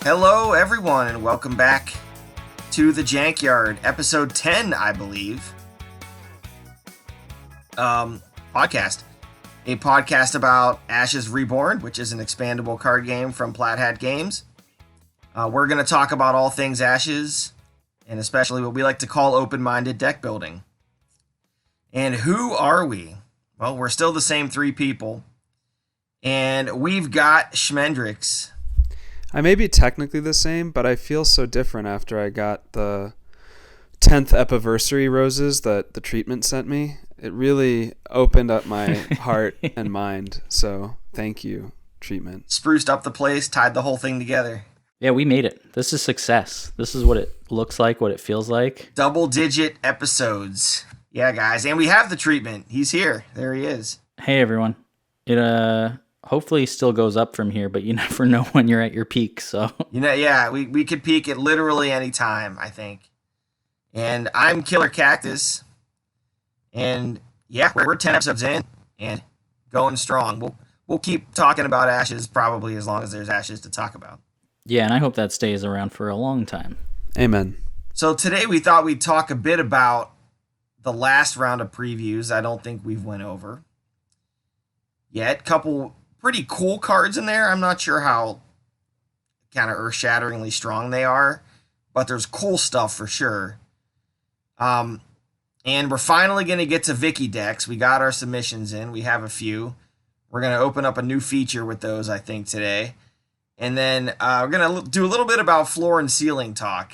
Hello, everyone, and welcome back to the Jankyard, episode 10, I believe. Podcast. A podcast about Ashes Reborn, which is an expandable card game from Plaid Hat Games. We're going to talk about all things Ashes, and especially what we like to call open-minded deck building. And who are we? Well, we're still the same three people. And we've got Schmendrix. I may be technically the same, but I feel so different after I got the 10th Epiversary roses that the treatment sent me. It really opened up my heart and mind. So thank you, treatment. Spruced up the place, tied the whole thing together. Yeah, we made it. This is success. This is what it looks like, what it feels like. Double-digit episodes. Yeah, guys. And we have the treatment. He's here. There he is. Hey, everyone. It hopefully still goes up from here, but you never know when you're at your peak, so. Yeah, we could peak at literally any time, I think. And I'm Killer Cactus. And yeah, we're 10 episodes in and going strong. We'll keep talking about Ashes probably as long as there's Ashes to talk about. Yeah, and I hope that stays around for a long time. Amen. So today we thought we'd talk a bit about the last round of previews. I don't think we've went over yet. Couple pretty cool cards in there. I'm not sure how kind of earth-shatteringly strong they are, but there's cool stuff for sure. And we're finally going to get to Vicky decks. We got our submissions in. We have a few. We're going to open up a new feature with those, I think, today. And then we're going to do a little bit about floor and ceiling talk.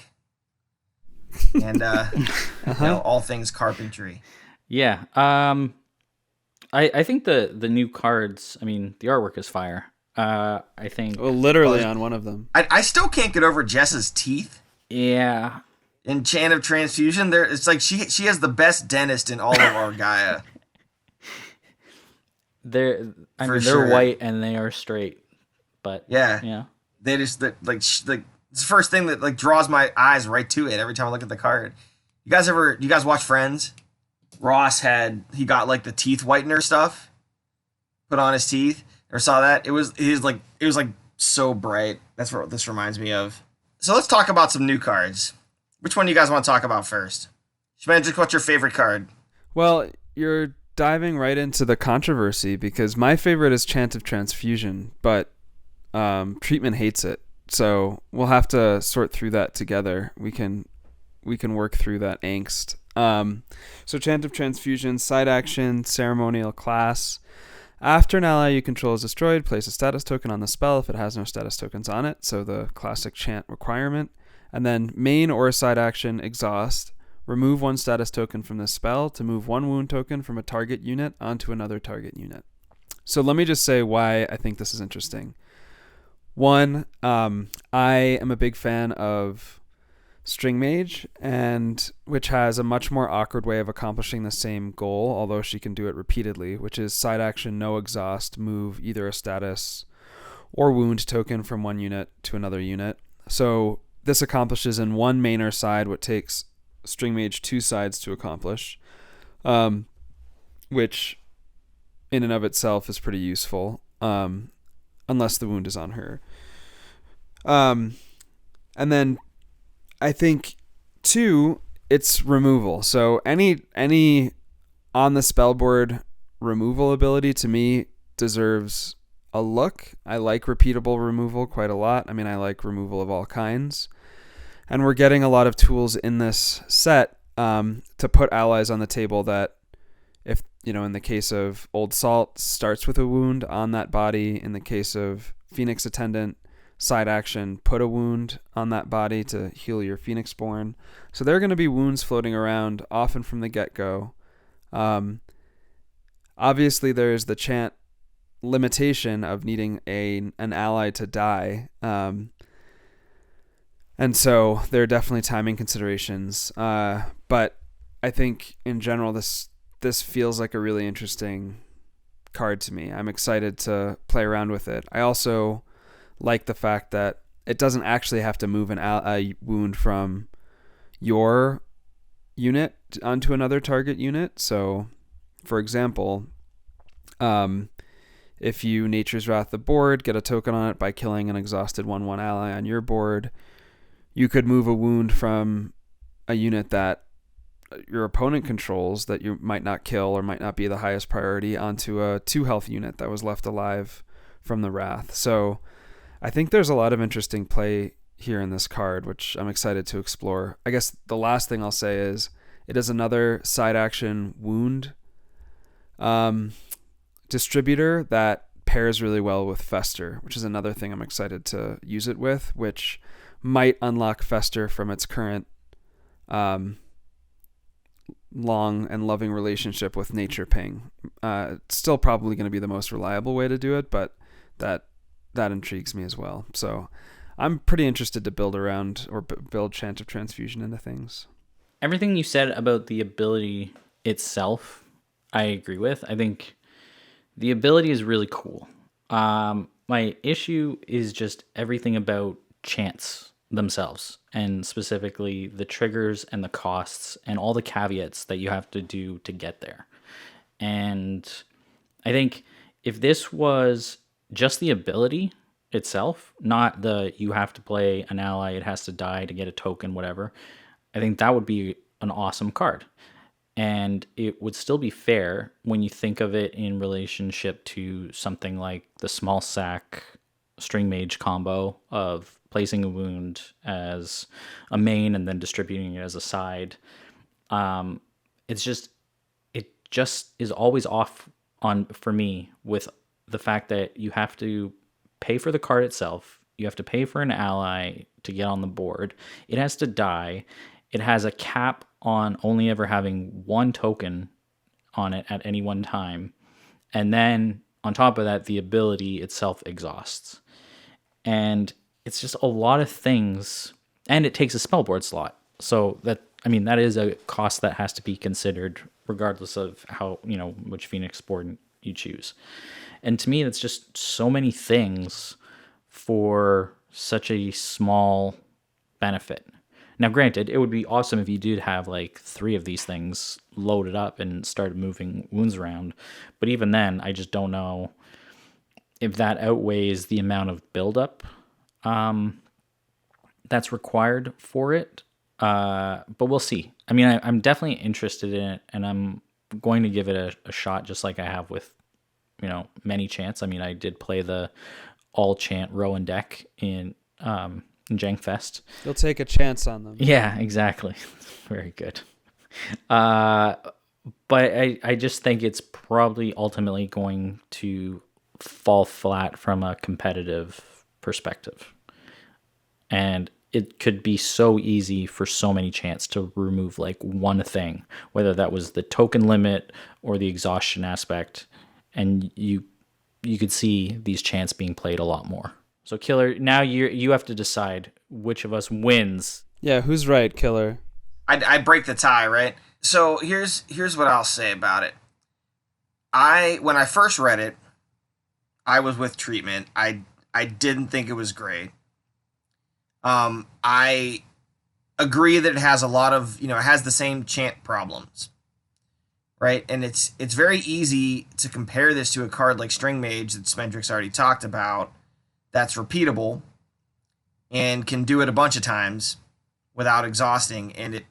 And all things carpentry. Yeah. I think the new cards, I mean, the artwork is fire. I think... Well, literally on one of them. I still can't get over Jess's teeth. Yeah. In Chant of Transfusion, it's like she has the best dentist in all of Argaea. They're sure. white and they are straight, but yeah. They just it's the first thing that draws my eyes right to it every time I look at the card. You guys watch Friends? Ross he got the teeth whitener stuff put on his teeth. Or saw that? It was so bright. That's what this reminds me of. So let's talk about some new cards. Which one do you guys want to talk about first? Schmendrix, what's your favorite card? Well, you're diving right into the controversy because my favorite is Chant of Transfusion, but treatment hates it. So we'll have to sort through that together. We can work through that angst. So Chant of Transfusion, side action, ceremonial class. After an ally you control is destroyed, place a status token on the spell if it has no status tokens on it. So the classic chant requirement. And then main or side action, exhaust. Remove one status token from this spell to move one wound token from a target unit onto another target unit. So let me just say why I think this is interesting. One, I am a big fan of String Mage, which has a much more awkward way of accomplishing the same goal, although she can do it repeatedly, which is side action, no exhaust, move either a status or wound token from one unit to another unit. So this accomplishes in one main or side what takes String Mage two sides to accomplish, which in and of itself is pretty useful, unless the wound is on her. And then I think, two, it's removal. So any on the spellboard removal ability to me deserves a look. I like repeatable removal quite a lot. I mean, I like removal of all kinds. And we're getting a lot of tools in this set to put allies on the table that, if, in the case of Old Salt, starts with a wound on that body. In the case of Phoenix Attendant, side action, put a wound on that body to heal your Phoenixborn. So there are going to be wounds floating around often from the get-go. Obviously, there's the chant limitation of needing an ally to die. And so there are definitely timing considerations. But I think in general, this feels like a really interesting card to me. I'm excited to play around with it. I also like the fact that it doesn't actually have to move a wound from your unit onto another target unit. So, for example, If you Nature's Wrath the board, get a token on it by killing an exhausted 1/1 ally on your board. You could move a wound from a unit that your opponent controls that you might not kill or might not be the highest priority onto a 2 health unit that was left alive from the Wrath. So I think there's a lot of interesting play here in this card, which I'm excited to explore. I guess the last thing I'll say is it is another side action wound distributor that pairs really well with Fester, which is another thing I'm excited to use it with, which might unlock Fester from its current long and loving relationship with Nature Ping. It's still probably going to be the most reliable way to do it, but that intrigues me as well. So I'm pretty interested to build around or build Chant of Transfusion into things. Everything you said about the ability itself, I agree with. I think the ability is really cool. My issue is just everything about chants themselves, and specifically the triggers and the costs and all the caveats that you have to do to get there. And I think if this was just the ability itself, not the you have to play an ally, it has to die to get a token, whatever, I think that would be an awesome card. And it would still be fair when you think of it in relationship to something like the small sack string mage combo of placing a wound as a main and then distributing it as a side. It just is always off on for me with the fact that you have to pay for the card itself. You have to pay for an ally to get on the board. It has to die. It has a cap on only ever having 1 token on it at any one time. And then on top of that, the ability itself exhausts. And it's just a lot of things. And it takes a spellboard slot. So that is a cost that has to be considered regardless of how, which Phoenix board you choose. And to me, that's just so many things for such a small benefit. Now, granted, it would be awesome if you did have like 3 of these things loaded up and started moving wounds around. But even then, I just don't know if that outweighs the amount of buildup that's required for it. But we'll see. I'm definitely interested in it, and I'm going to give it a shot, just like I have with, many chants. I did play the all chant Rowan deck in Jank Fest. You'll take a chance on them. Yeah, exactly. Very good. But I just think it's probably ultimately going to fall flat from a competitive perspective. And it could be so easy for so many chants to remove like one thing, whether that was the token limit or the exhaustion aspect. And you could see these chants being played a lot more. So Killer, now you have to decide which of us wins. Yeah, who's right, Killer? I break the tie, right? So here's what I'll say about it. When I first read it, I was with Treatment. I didn't think it was great. I agree that it has a lot of, it has the same chant problems, right? And it's very easy to compare this to a card like String Mage that Spendrick's already talked about, that's repeatable and can do it a bunch of times without exhausting. And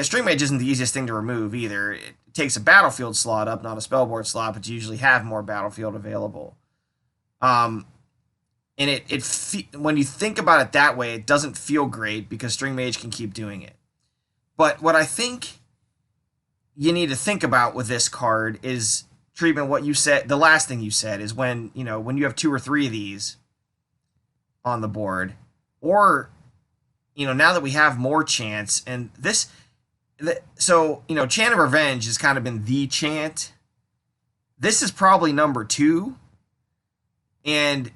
String Mage isn't the easiest thing to remove either. It takes a battlefield slot up, not a spellboard slot, but you usually have more battlefield available. And when you think about it that way, it doesn't feel great because String Mage can keep doing it. But what I think you need to think about with this card is, Treatment, what you said, the last thing you said is when you have 2 or 3 of these on the board, or, now that we have more chants, and Chant of Revenge has kind of been the chant. This is probably number 2, and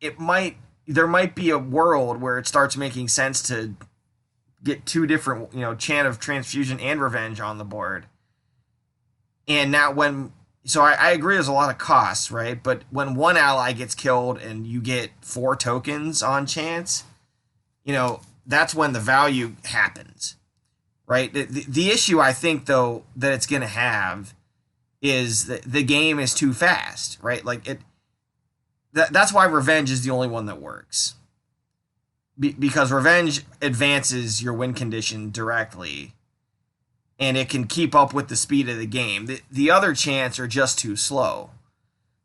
there might be a world where it starts making sense to get 2 different, Chant of Transfusion and Revenge on the board. And now I agree there's a lot of costs, right? But when one ally gets killed and you get 4 tokens on chance, that's when the value happens, right? The issue I think, though, that it's going to have is that the game is too fast, right? Like that's why Revenge is the only one that works. Because Revenge advances your win condition directly, and it can keep up with the speed of the game. The other chants are just too slow.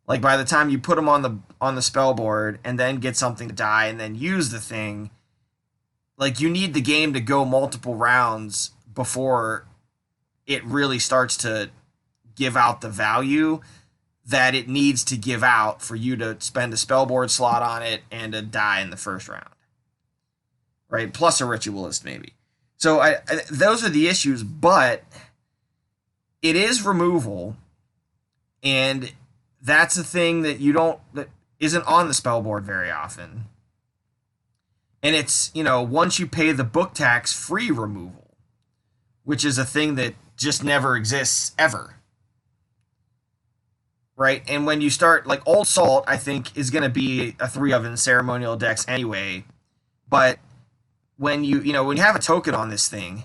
Like by the time you put them on the spell board and then get something to die and then use the thing, like you need the game to go multiple rounds before it really starts to give out the value that it needs to give out for you to spend a spell board slot on it and to die in the first round. Right? Plus a ritualist, maybe. So those are the issues, but it is removal, and that's a thing that that isn't on the spell board very often. And it's, once you pay the book tax, free removal, which is a thing that just never exists ever. Right? And when you start, like, Old Salt, I think, is going to be a 3 of in ceremonial decks anyway. But when you have a token on this thing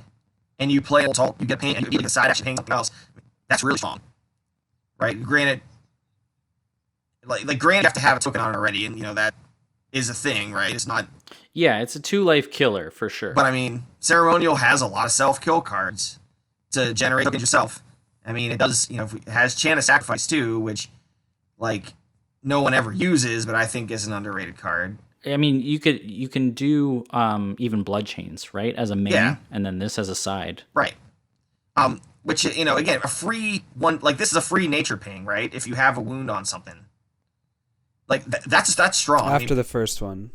and you play Old Salt, you get paint and you get a side action paying something else, that's really strong. Right? Granted, granted you have to have a token on it already, and, that is a thing, right? It's not... Yeah, it's a 2-life killer, for sure. But, I mean, ceremonial has a lot of self-kill cards to generate tokens yourself. I mean, it does, it has Chant of Sacrifice too, which, like, no one ever uses, but I think is an underrated card. I mean, you can do even Blood Chains, right, as a main, and then this as a side. Right. Which, again, a free one, like, this is a free nature ping, right? If you have a wound on something. Like, that's strong. After the first one.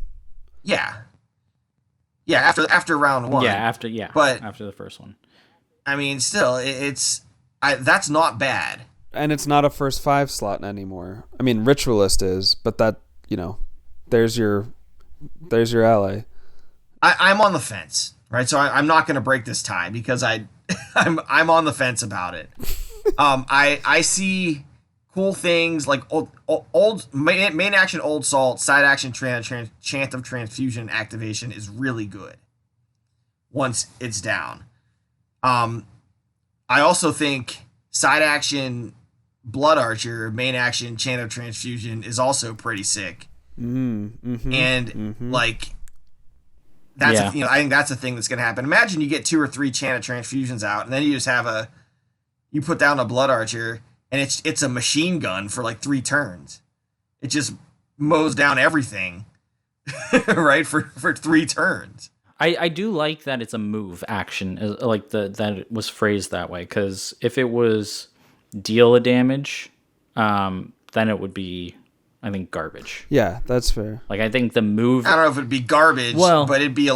Yeah. Yeah, after round 1. Yeah, after the first one. I mean, still, that's not bad. And it's not a first 5 slot anymore. I mean, Ritualist is, but that, there's your ally. I'm on the fence, right? So I'm not going to break this tie because I'm on the fence about it. I see cool things like old main action Old Salt, side action Chant of Transfusion activation is really good once it's down. I also think side action Blood Archer, main action Chant of Transfusion is also pretty sick. Like that's I think that's a thing that's gonna happen. Imagine you get 2 or 3 Chant of Transfusions out, and then you just have you put down a Blood Archer, and it's a machine gun for like 3 turns. It just mows down everything, right, for 3 turns. I do like that it's a move action, like that it was phrased that way, because if it was deal a damage, then it would be, I think, garbage. Yeah, that's fair. Like, I think the move... I don't know if it'd be garbage, but it'd be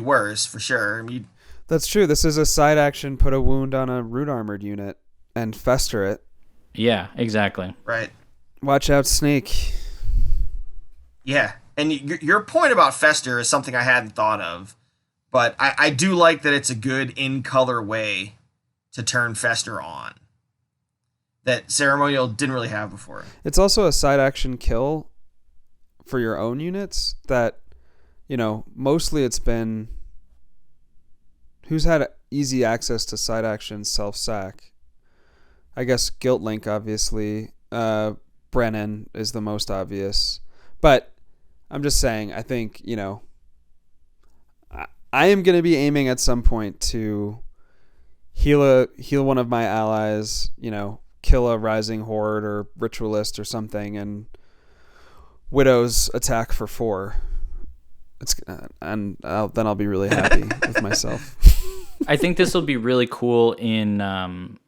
worse, for sure. I mean, that's true. This is a side action, put a wound on a root armored unit and fester it. Yeah, exactly. Right. Watch out, Snake. Yeah, and your point about fester is something I hadn't thought of, but I do like that it's a good in-color way to turn fester on that ceremonial didn't really have before. It's also a side action kill for your own units that, mostly it's been who's had easy access to side action self-sack. I guess Guilt Link, obviously. Brennan is the most obvious. But I'm just saying, I think, I am going to be aiming at some point to heal one of my allies, kill a Rising Horde or Ritualist or something, and Widow's attack for 4. Then I'll be really happy with myself. I think this will be really cool in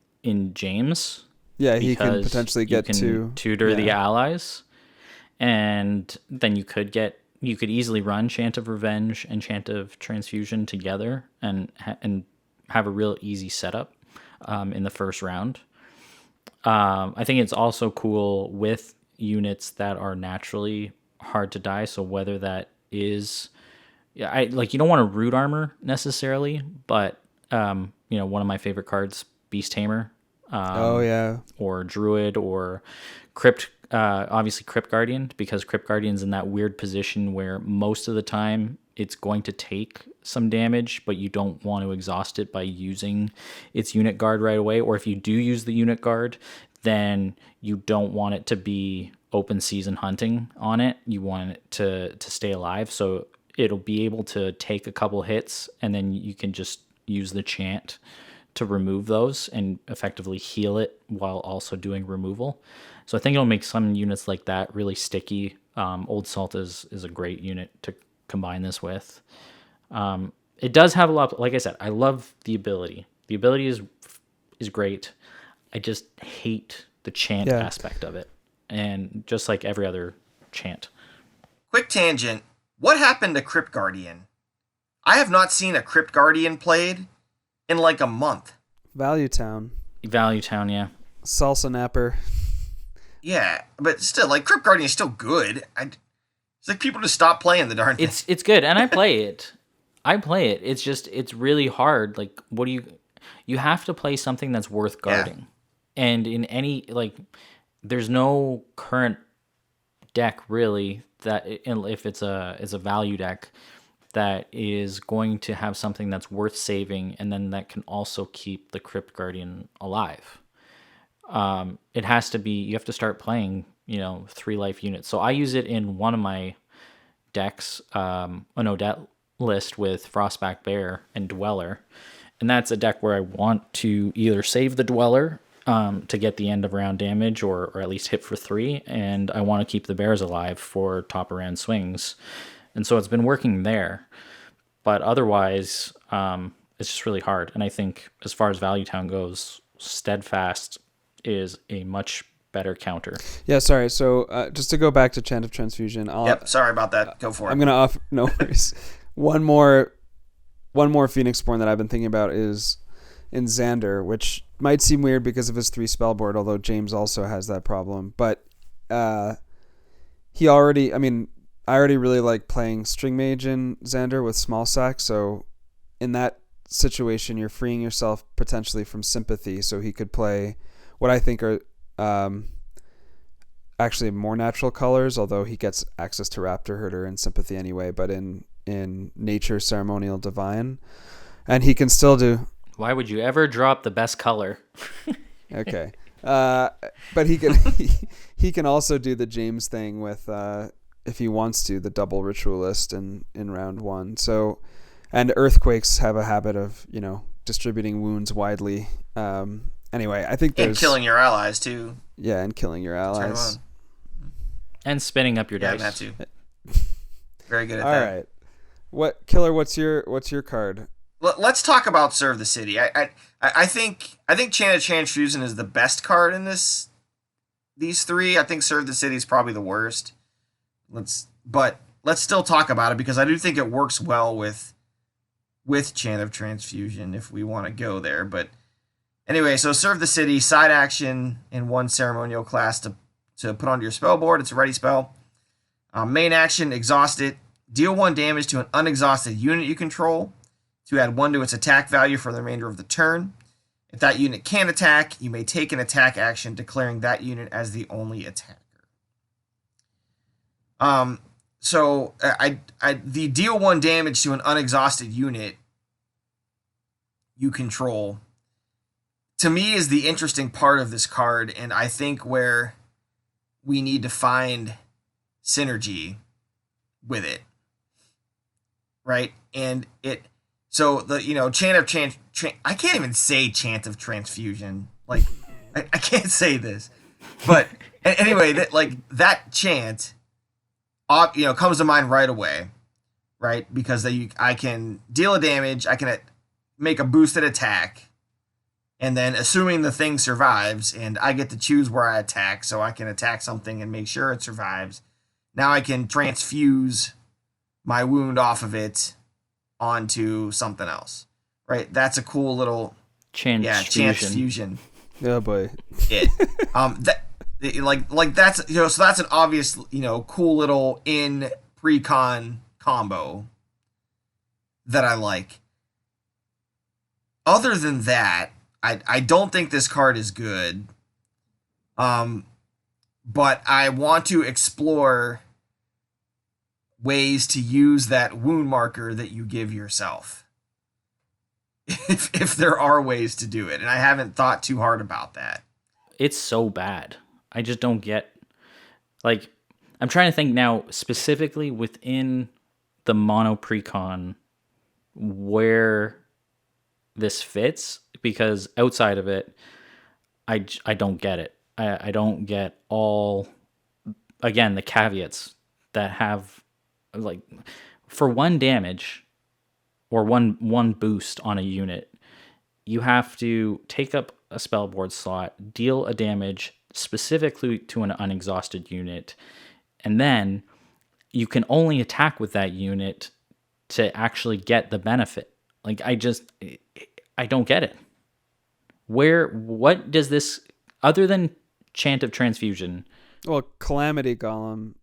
James. Yeah, he can potentially get to tutor the allies, and then you could easily run Chant of Revenge and Chant of Transfusion together and have a real easy setup in the first round. I think it's also cool with units that are naturally hard to die. So whether that is, you don't want a root armor necessarily, but one of my favorite cards, Beast Tamer. Or Druid or Crypt. Obviously Crypt Guardian, because Crypt Guardian's in that weird position where most of the time it's going to take some damage, but you don't want to exhaust it by using its unit guard right away. Or if you do use the unit guard, then you don't want it to be open season hunting on it. You want it to stay alive. So it'll be able to take a couple hits, and then you can just use the chant to remove those and effectively heal it while also doing removal. So I think it'll make some units like that really sticky. Old Salt is a great unit to combine this with. It does have a lot. Like I said, I love the ability. The ability is great. I just hate the chant aspect of it, and just like every other chant. Quick tangent. What happened to Crypt Guardian? I have not seen a Crypt Guardian played in like a month. Value Town, yeah. Salsa Napper. Yeah, but still, like, Crypt Guardian is still good. It's like people just stop playing the darn thing. It's good, and I play it. It's just, it's really hard. Like, what do you have to play something that's worth guarding. Yeah. And in any, like, there's no current deck really that, if it's a value deck, that is going to have something that's worth saving, and then that can also keep the Crypt Guardian alive. It has to be, you have to start playing, 3 life units. So I use it in one of my decks, an Odette list with Frostback Bear and Dweller. And that's a deck where I want to either save the Dweller to get the end of round damage, or at least hit for 3, and I want to keep the bears alive for top of round swings. And so it's been working there. But otherwise, it's just really hard. And I think as far as Value Town goes, Steadfast is a much better counter. Yeah, sorry. So just to go back to Chant of Transfusion. Sorry about that. Go for it. I'm going to offer, no worries. One more Phoenixborn that I've been thinking about is in Xander, which might seem weird because of his 3 spell board, although James also has that problem. But I already really like playing String Mage in Xander with small sack, so in that situation you're freeing yourself potentially from Sympathy, so he could play what I think are actually more natural colors, although he gets access to Raptor Herder and Sympathy anyway, but in Nature, Ceremonial, Divine. And he can still do... Why would you ever drop the best color? Okay. But he can also do the James thing with... if he wants to, the double Ritualist in round 1. So, and Earthquakes have a habit of, distributing wounds widely. Anyway, I think there's... And killing your allies, too. Yeah, and killing your allies. And spinning up your dice. Yeah, that too. Very good at All that. All right. Killer, what's your card? Let's talk about Serve the City. I think Chant of Transfusion is the best card in these 3. I think Serve the City is probably the worst. Let's still talk about it, because I do think it works well with Chant of Transfusion if we want to go there. But anyway, so Serve the City, side action in 1 ceremonial class to put onto your spell board. It's a ready spell. Main action, exhaust it. Deal 1 damage to an unexhausted unit you control to add 1 to its attack value for the remainder of the turn. If that unit can attack, you may take an attack action declaring that unit as the only attacker. So the deal 1 damage to an unexhausted unit you control, to me, is the interesting part of this card, and I think where we need to find synergy with it, right? And so the I can't even say Chant of Transfusion, like I can't say this, but anyway, that chant, comes to mind right away, right? Because I can deal a damage, I can make a boosted attack, and then assuming the thing survives, and I get to choose where I attack, so I can attack something and make sure it survives. Now I can transfuse my wound off of it onto something else, right? That's a cool little transfusion. Oh boy. That's so that's an obvious cool little in pre-con combo that I like. Other than that, I don't think this card is good. But I want to explore ways to use that wound marker that you give yourself. If there are ways to do it, and I haven't thought too hard about that. it's so bad. I just don't get, like, I'm trying to think now specifically within the mono precon where this fits, because outside of it, I don't get it. I don't get all, again, the caveats that have, like, for one damage or one boost on a unit, you have to take up a spellboard slot, deal a damage specifically to an unexhausted unit, and then you can only attack with that unit to actually get the benefit. Like, I don't get it. What does this, other than Chant of Transfusion? Well, Calamity Golem,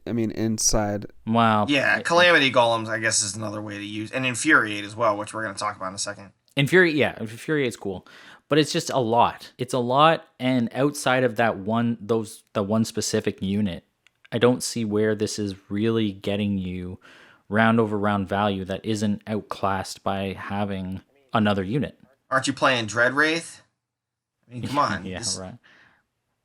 I mean, inside. Wow. Yeah, Calamity Golems, I guess, is another way to use, and Infuriate as well, which we're going to talk about in a second. Infuriate's cool, but it's just a lot. It's a lot, and outside of the one specific unit, I don't see where this is really getting you round over round value that isn't outclassed by having another unit. Aren't you playing Dreadwraith? I mean, come on. Yeah, right.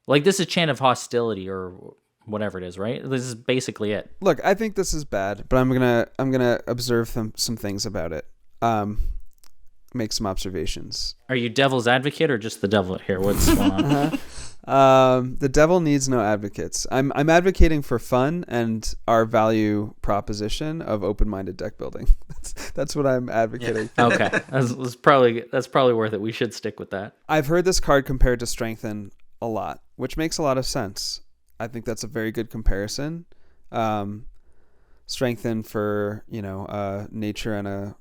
Like, this is Chant of Hostility or whatever it is, right? This is basically it. Look, I think this is bad, but I'm gonna observe some things about it. Make some observations. Are you devil's advocate or just the devil here? What's going on? The devil needs no advocates. I'm advocating for fun and our value proposition of open-minded deck building. That's what I'm advocating. Yeah. Okay, that's probably worth it. We should stick with that. I've heard this card compared to Strengthen a lot, which makes a lot of sense. I think that's a very good comparison. Strengthen for nature and a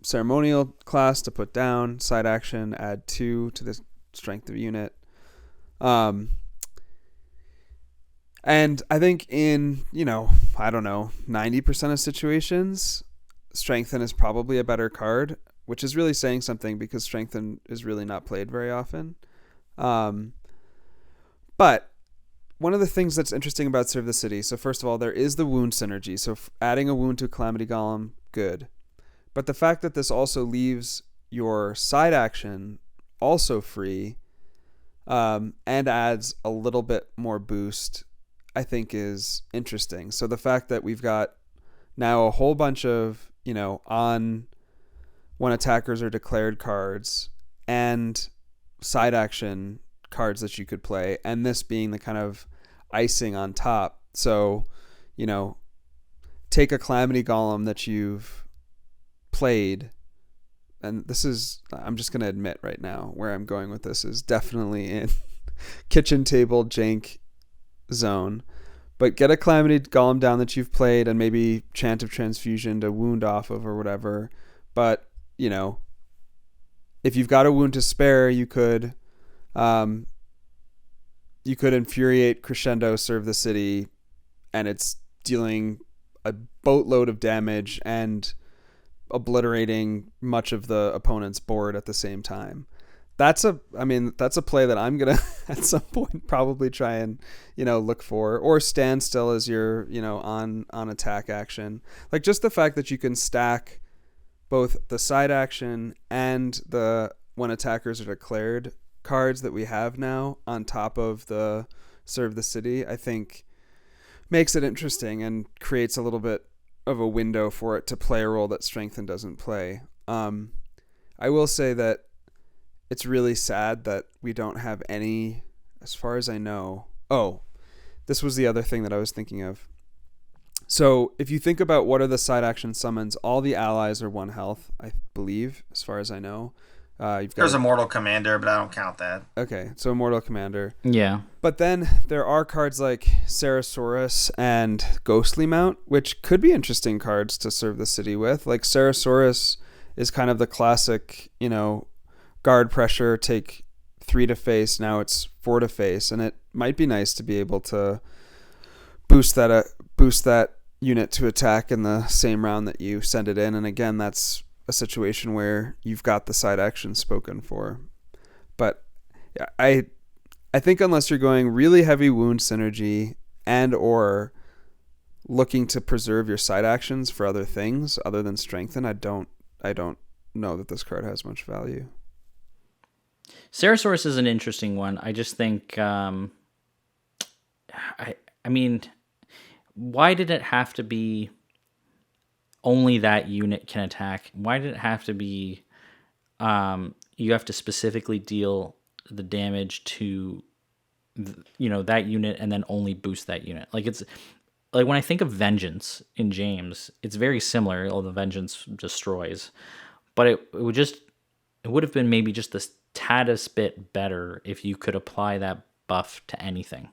ceremonial class to put down, side action, add 2 to the strength of unit. And I think in, 90% of situations, Strengthen is probably a better card, which is really saying something because Strengthen is really not played very often. But one of the things that's interesting about Serve the City, so first of all, there is the wound synergy. So adding a wound to Calamity Golem, good. But the fact that this also leaves your side action also free, and adds a little bit more boost, I think is interesting. So the fact that we've got now a whole bunch of, on when attackers are declared cards and side action cards that you could play, and this being the kind of icing on top. So, take a Calamity Golem that you've played, and this is, I'm just going to admit right now where I'm going with this is definitely in kitchen table jank zone, but get a Calamity Golem down that you've played and maybe Chant of Transfusion to wound off of or whatever. But if you've got a wound to spare, you could Infuriate, Crescendo, Serve the City, and it's dealing a boatload of damage and obliterating much of the opponent's board at the same time. That's a play that I'm gonna at some point probably try and look for, or stand still as your on attack action. Like, just the fact that you can stack both the side action and the when attackers are declared cards that we have now on top of the Serve the City, I think makes it interesting and creates a little bit of a window for it to play a role that Strengthen doesn't play. I will say that it's really sad that we don't have any, as far as I know. Oh, this was the other thing that I was thinking of. So if you think about what are the side action summons, all the allies are 1 health, I believe, as far as I know. There's Immortal Commander, but I don't count that. Okay, so Immortal Commander. Yeah. But then there are cards like Sarasaurus and Ghostly Mount, which could be interesting cards to Serve the City with. Like, Sarasaurus is kind of the classic, guard pressure, take 3 to face, now it's 4 to face, and it might be nice to be able to boost that unit to attack in the same round that you send it in. And again, that's a situation where you've got the side action spoken for. But I think unless you're going really heavy wound synergy and or looking to preserve your side actions for other things other than Strengthen, I don't know that this card has much value. Ceresaurus is an interesting one. I just think, I mean, why did it have to be only that unit can attack? Why did it have to be you have to specifically deal the damage to that unit and then only boost that unit? Like, it's like when I think of Vengeance in James, it's very similar, although Vengeance destroys. But it would have been maybe just the taddest bit better if you could apply that buff to anything,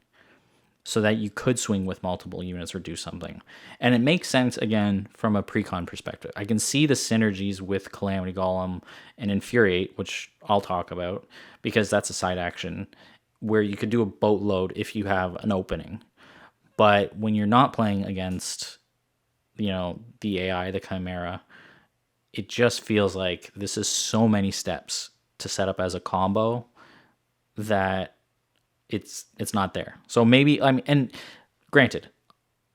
so that you could swing with multiple units or do something. And it makes sense, again, from a precon perspective. I can see the synergies with Calamity Golem and Infuriate, which I'll talk about, because that's a side action where you could do a boatload if you have an opening. But when you're not playing against, the AI, the Chimera, it just feels like this is so many steps to set up as a combo that it's not there. So maybe, and granted,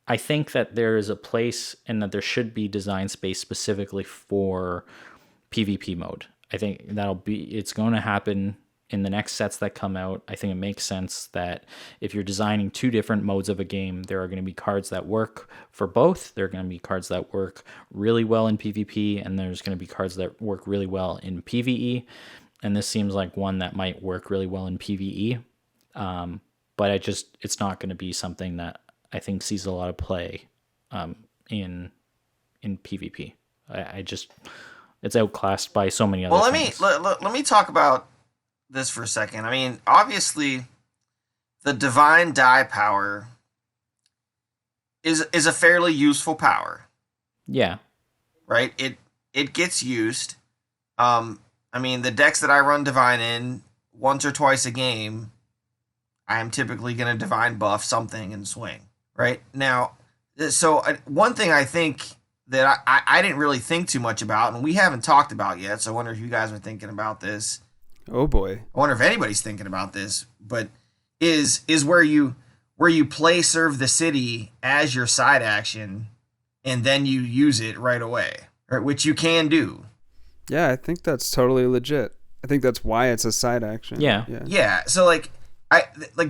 I think that there is a place and that there should be design space specifically for PvP mode. I think it's going to happen in the next sets that come out. I think it makes sense that if you're designing two different modes of a game, there are going to be cards that work for both. There are going to be cards that work really well in PvP, and there's going to be cards that work really well in PvE. And this seems like one that might work really well in PvE. But it's not going to be something that I think sees a lot of play in PvP. It's outclassed by so many other things. Let me talk about this for a second. I mean, obviously, the divine die power is a fairly useful power. Yeah. Right? It gets used. I mean, the decks that I run divine in, once or twice a game, I am typically going to divine buff something and swing. Right? Now, so one thing I think that I didn't really think too much about, and we haven't talked about yet, so I wonder if you guys are thinking about this. Oh boy. I wonder if anybody's thinking about this, but is where you play Serve the City as your side action and then you use it right away, right? Which you can do. Yeah, I think that's totally legit. I think that's why it's a side action. Yeah. So like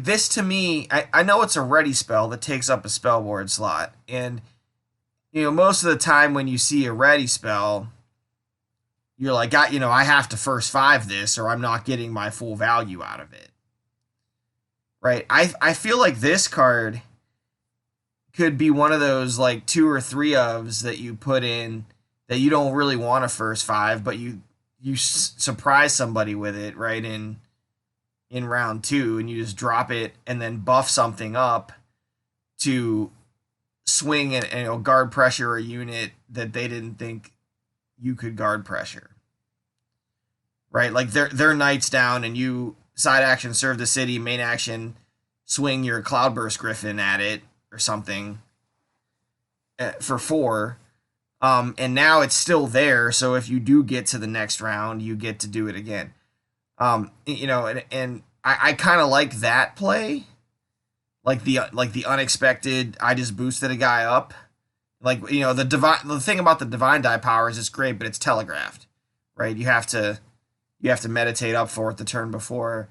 this to me, I know it's a ready spell that takes up a spell board slot, and most of the time when you see a ready spell, you're like, I have to first 5 this or I'm not getting my full value out of it. Right? I feel like this card could be one of those like 2 or 3 ofs that you put in that you don't really want to first 5, but you surprise somebody with it, right, in round 2, and you just drop it and then buff something up to swing and guard pressure a unit that they didn't think you could guard pressure. Right? Like their knight's down and you side action Serve the City, main action swing your Cloudburst Griffin at it or something for 4. And now it's still there, so if you do get to the next round, you get to do it again. And I kind of like that play. Like the unexpected, I just boosted a guy up. Like, the thing about the divine die power is it's great, but it's telegraphed, right? You have to meditate up for it the turn before.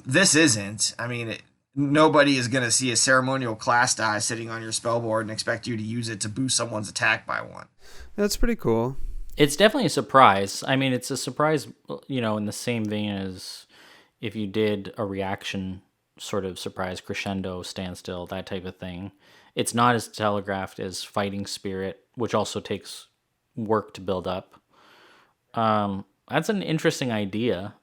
This isn't. I mean, nobody is going to see a ceremonial class die sitting on your spell board and expect you to use it to boost someone's attack by 1. That's pretty cool. It's definitely a surprise. I mean, it's a surprise, in the same vein as if you did a reaction sort of surprise, crescendo, standstill, that type of thing. It's not as telegraphed as Fighting Spirit, which also takes work to build up. That's an interesting idea.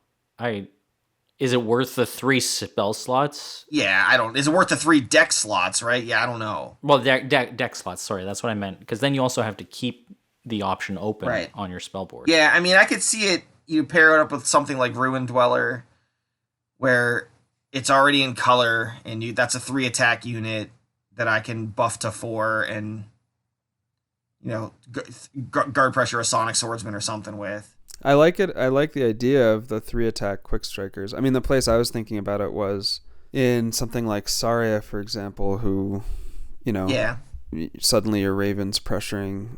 Is it worth the 3 spell slots? Yeah, is it worth the 3 deck slots, right? Yeah, I don't know. Well, deck slots, sorry, that's what I meant. Because then you also have to keep the option open on your spell board. Yeah, I mean, I could see it, you pair it up with something like Ruin Dweller, where it's already in color, and that's a 3 attack unit that I can buff to 4 and, guard pressure a Sonic Swordsman or something with. I like it. I like the idea of the 3 attack quick strikers. I mean, the place I was thinking about it was in something like Saria, for example, who, suddenly your Raven's pressuring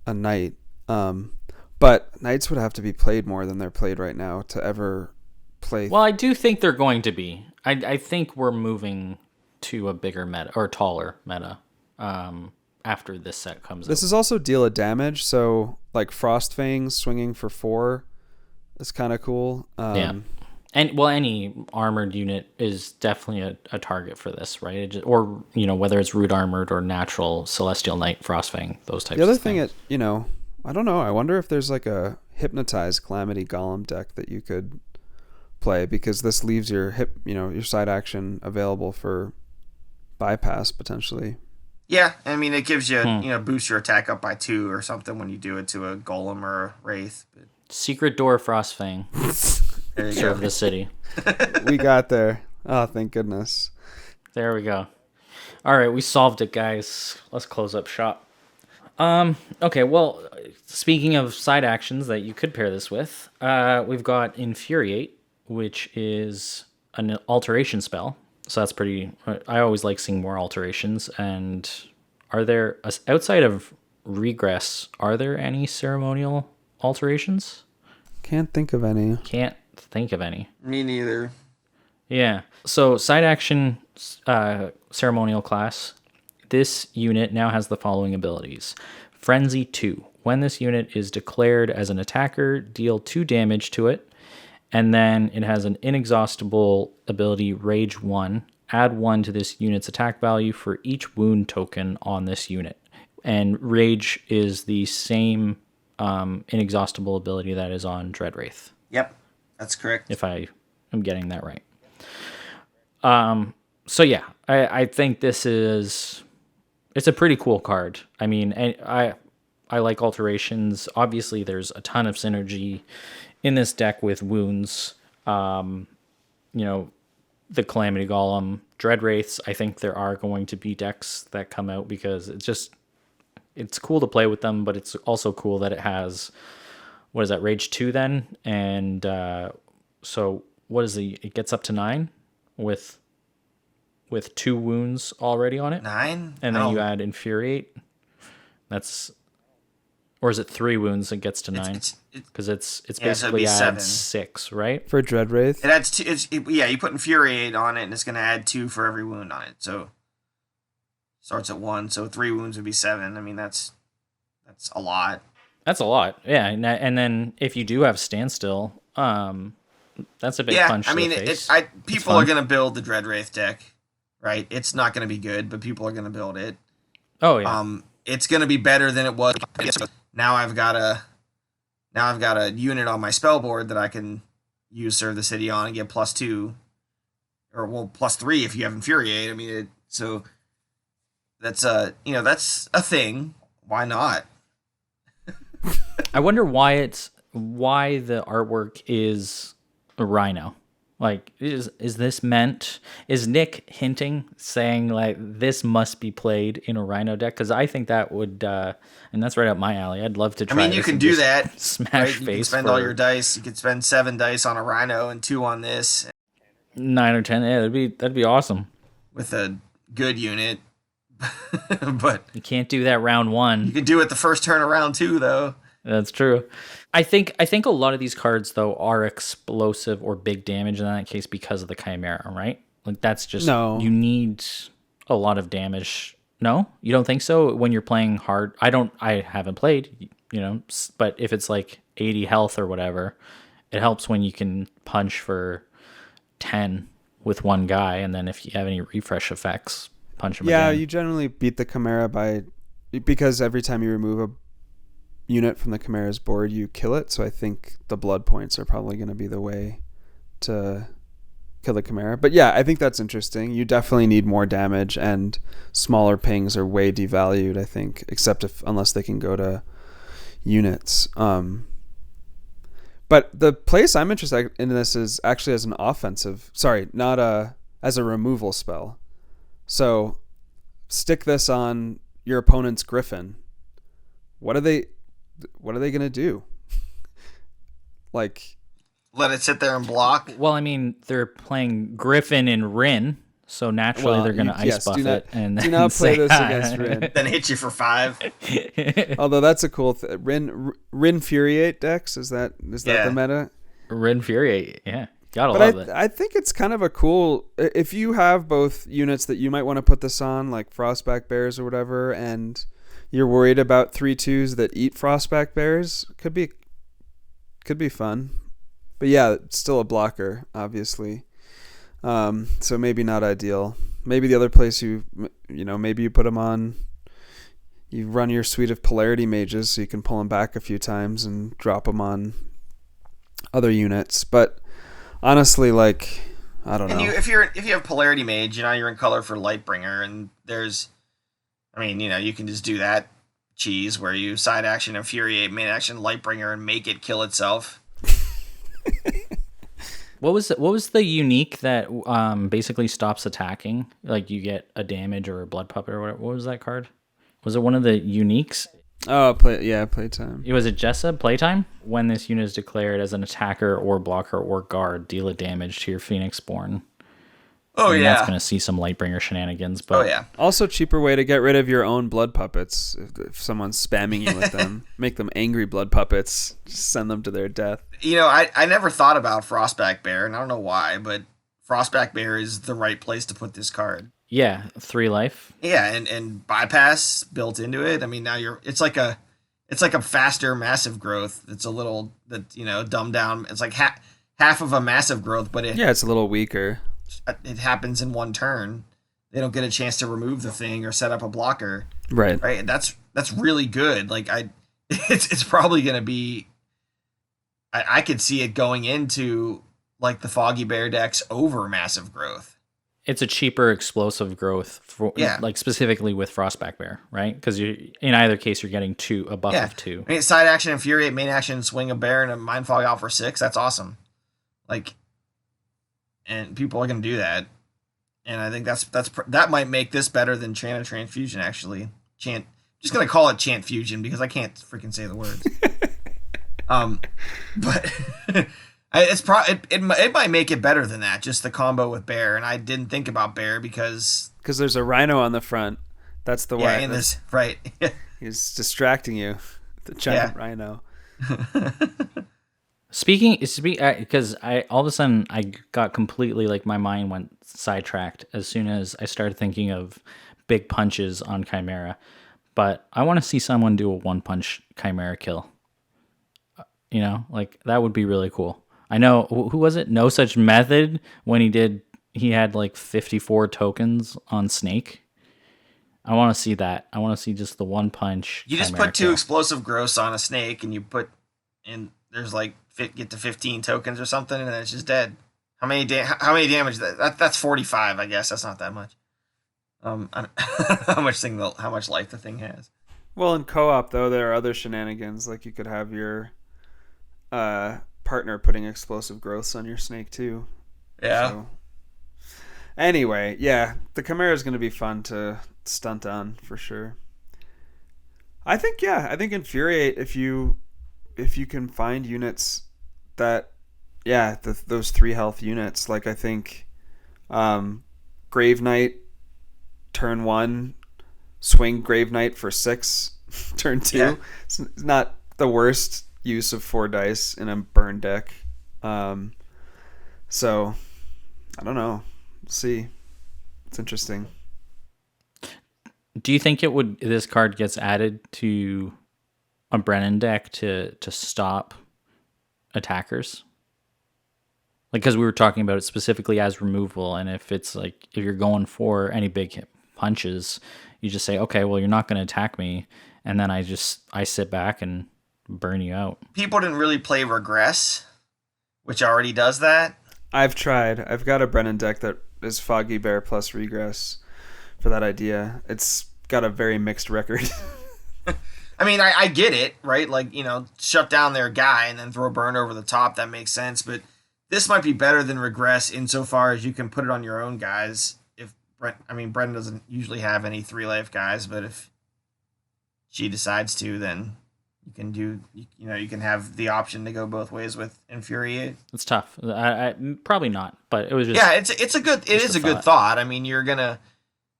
a knight. But knights would have to be played more than they're played right now to ever play. Well, I do think they're going to be. I think we're moving to a bigger meta or taller meta after this set comes out. This is also deal a damage, so like Frost Fangs swinging for 4 is kind of cool. Yeah. And well, any armored unit is definitely a target for this, right? Or whether it's root armored or natural Celestial Knight, Frostfang, those types. The other of thing, things. I don't know. I wonder if there's like a Hypnotize Calamity Golem deck that you could play, because this leaves your your side action available for bypass potentially. Yeah, I mean, it gives you boost your attack up by 2 or something when you do it to a golem or a wraith. But... Secret Door Frostfang. Serve the city. We got there. Oh, thank goodness. There we go. All right, we solved it, guys. Let's close up shop. Okay, well, speaking of side actions that you could pair this with, we've got Infuriate, which is an alteration spell. So that's pretty... I always like seeing more alterations. And are there... outside of Regress, are there any ceremonial alterations? Can't think of any. Can't think of any. Me neither. Yeah. So side action ceremonial class. This unit now has the following abilities. Frenzy 2. When this unit is declared as an attacker, deal 2 damage to it. And then it has an inexhaustible ability, Rage 1. Add 1 to this unit's attack value for each wound token on this unit. And Rage is the same inexhaustible ability that is on Dreadwraith. Yep, that's correct. If I am getting that right. So yeah, I think it's a pretty cool card. I mean, I like alterations. Obviously, there's a ton of synergy in this deck with wounds. The Calamity Golem, Dreadwraiths. I think there are going to be decks that come out because it's cool to play with them, but it's also cool that it has, what is that, Rage 2 then? And so what is it gets up to 9 with 2 wounds already on it. 9? And then you add Infuriate. Or is it 3 wounds and gets to 9? Because it's basically adds 6, right? For Dreadwraith? It adds 2. You put Infuriate on it, and it's going to add 2 for every wound on it. So starts at 1, so 3 wounds would be 7. I mean, that's a lot. That's a lot, yeah. And then if you do have Standstill, that's a big punch. I mean, to the face. people are going to build the Dreadwraith deck, right? It's not going to be good, but people are going to build it. Oh yeah. It's going to be better than it was. Now I've got a unit on my spell board that I can use Serve the City on and get +2, or +3 if you have Infuriate. I mean, so that's that's a thing. Why not? I wonder why the artwork is a rhino. Like, is this meant? Is Nick saying like this must be played in a rhino deck? Because I think that would, and that's right up my alley. I'd love to try. I mean, you can do that. Smash right? face. You can spend all your dice. You could spend 7 dice on a rhino and 2 on this. 9 or 10. Yeah, that'd be awesome. With a good unit, but you can't do that round 1. You can do it the first turn of round 2, though. That's true. I think a lot of these cards though are explosive or big damage in that case because of the Chimera, right? Like that's just you need a lot of damage. No, you don't think so? When you're playing hard, I haven't played, but if it's like 80 health or whatever, it helps when you can punch for 10 with one guy, and then if you have any refresh effects, punch him again. Yeah, you generally beat the Chimera because every time you remove a unit from the Chimera's board, you kill it. So I think the blood points are probably going to be the way to kill the Chimera. But yeah, I think that's interesting. You definitely need more damage, and smaller pings are way devalued, I think, unless they can go to units. But the place I'm interested in this is actually as an offensive, as a removal spell. So stick this on your opponent's Griffin. What are they going to do? Like, let it sit there and block? Well, I mean, they're playing Griffin and Rin, so naturally they're going to ice buff it. And do not play this against Rin. Then hit you for 5. Although that's a cool Rin Furiate decks, is that the meta? Rin Furiate, yeah. Gotta But love it. I think it's kind of a cool, if you have both units that you might want to put this on, like Frostback Bears or whatever, and you're worried about 3/2s that eat Frostback Bears, could be fun. But yeah, it's still a blocker, obviously. So maybe not ideal. Maybe the other place maybe you put them on, you run your suite of Polarity Mages so you can pull them back a few times and drop them on other units. But honestly, like, I don't know. If you have Polarity Mage, you're in color for Lightbringer, and you can just do that cheese where you side action Infuriate, main action Lightbringer, and make it kill itself. What was the unique that basically stops attacking? Like you get a damage or a blood puppet or whatever. What was that card? Was it one of the uniques? Oh, playtime. Was it Jessa playtime? When this unit is declared as an attacker or blocker or guard, deal a damage to your Phoenixborn. Oh, yeah. That's going to see some Lightbringer shenanigans. But Also, cheaper way to get rid of your own blood puppets. If someone's spamming you with them, make them angry blood puppets. Just send them to their death. I never thought about Frostback Bear, and I don't know why, but Frostback Bear is the right place to put this card. Yeah, 3 life. Yeah, and bypass built into it. I mean, now it's like a faster massive growth. It's a little dumbed down. It's like half of a massive growth, but it's a little weaker. It happens in one turn. They don't get a chance to remove the thing or set up a blocker. Right. And that's really good. Like it's probably gonna be. I could see it going into like the Foggy Bear decks over massive growth. It's a cheaper explosive growth like specifically with Frostback Bear, right? Because in either case you're getting a buff of 2. I mean, side action Infuriate, main action swing a bear and a Mind Fog out for 6. That's awesome. And people are going to do that. And I think that might make this better than Chant of Transfusion, actually. Just going to call it Chant Fusion because I can't freaking say the words. But it might make it better than that, just the combo with Bear. And I didn't think about Bear because there's a Rhino on the front. That's the way. Yeah, right. He's distracting you. The giant Rhino. Speaking, because I all of a sudden I got completely my mind went sidetracked as soon as I started thinking of big punches on Chimera, but I want to see someone do a 1-punch Chimera kill. That would be really cool. I know who was it? No Such Method when he had 54 tokens on Snake. I want to see that. I want to see just the 1-punch. You just put 2 explosive growths on a snake, and you put in. There's get to 15 tokens or something, and then it's just dead. How many damage? That's 45, I guess. That's not that much. How much life the thing has. Well, in co-op though, there are other shenanigans. Like you could have your partner putting explosive growths on your snake too. Yeah. So, anyway, the Chimera is going to be fun to stunt on for sure. I think Infuriate, if you can find units that those 3 health units, I think Grave Knight turn 1, swing Grave Knight for 6 turn 2. Yeah. It's not the worst use of 4 dice in a burn deck. So I don't know. We'll see. It's interesting. Do you think this card gets added to a Brennan deck to stop attackers? Because we were talking about it specifically as removal, and if it's if you're going for any big punches, you just say, okay, well, you're not going to attack me, and then I sit back and burn you out. People didn't really play Regress, which already does that. I've tried. I've got a Brennan deck that is Foggy Bear plus Regress for that idea. It's got a very mixed record. I mean, I get it, right? Shut down their guy and then throw burn over the top. That makes sense. But this might be better than Regress insofar as you can put it on your own guys. Brendan doesn't usually have any 3-life guys, but if she decides to, then you can you can have the option to go both ways with Infuriate. It's tough. I probably not, but it was just it's a good thought. I mean, you're gonna.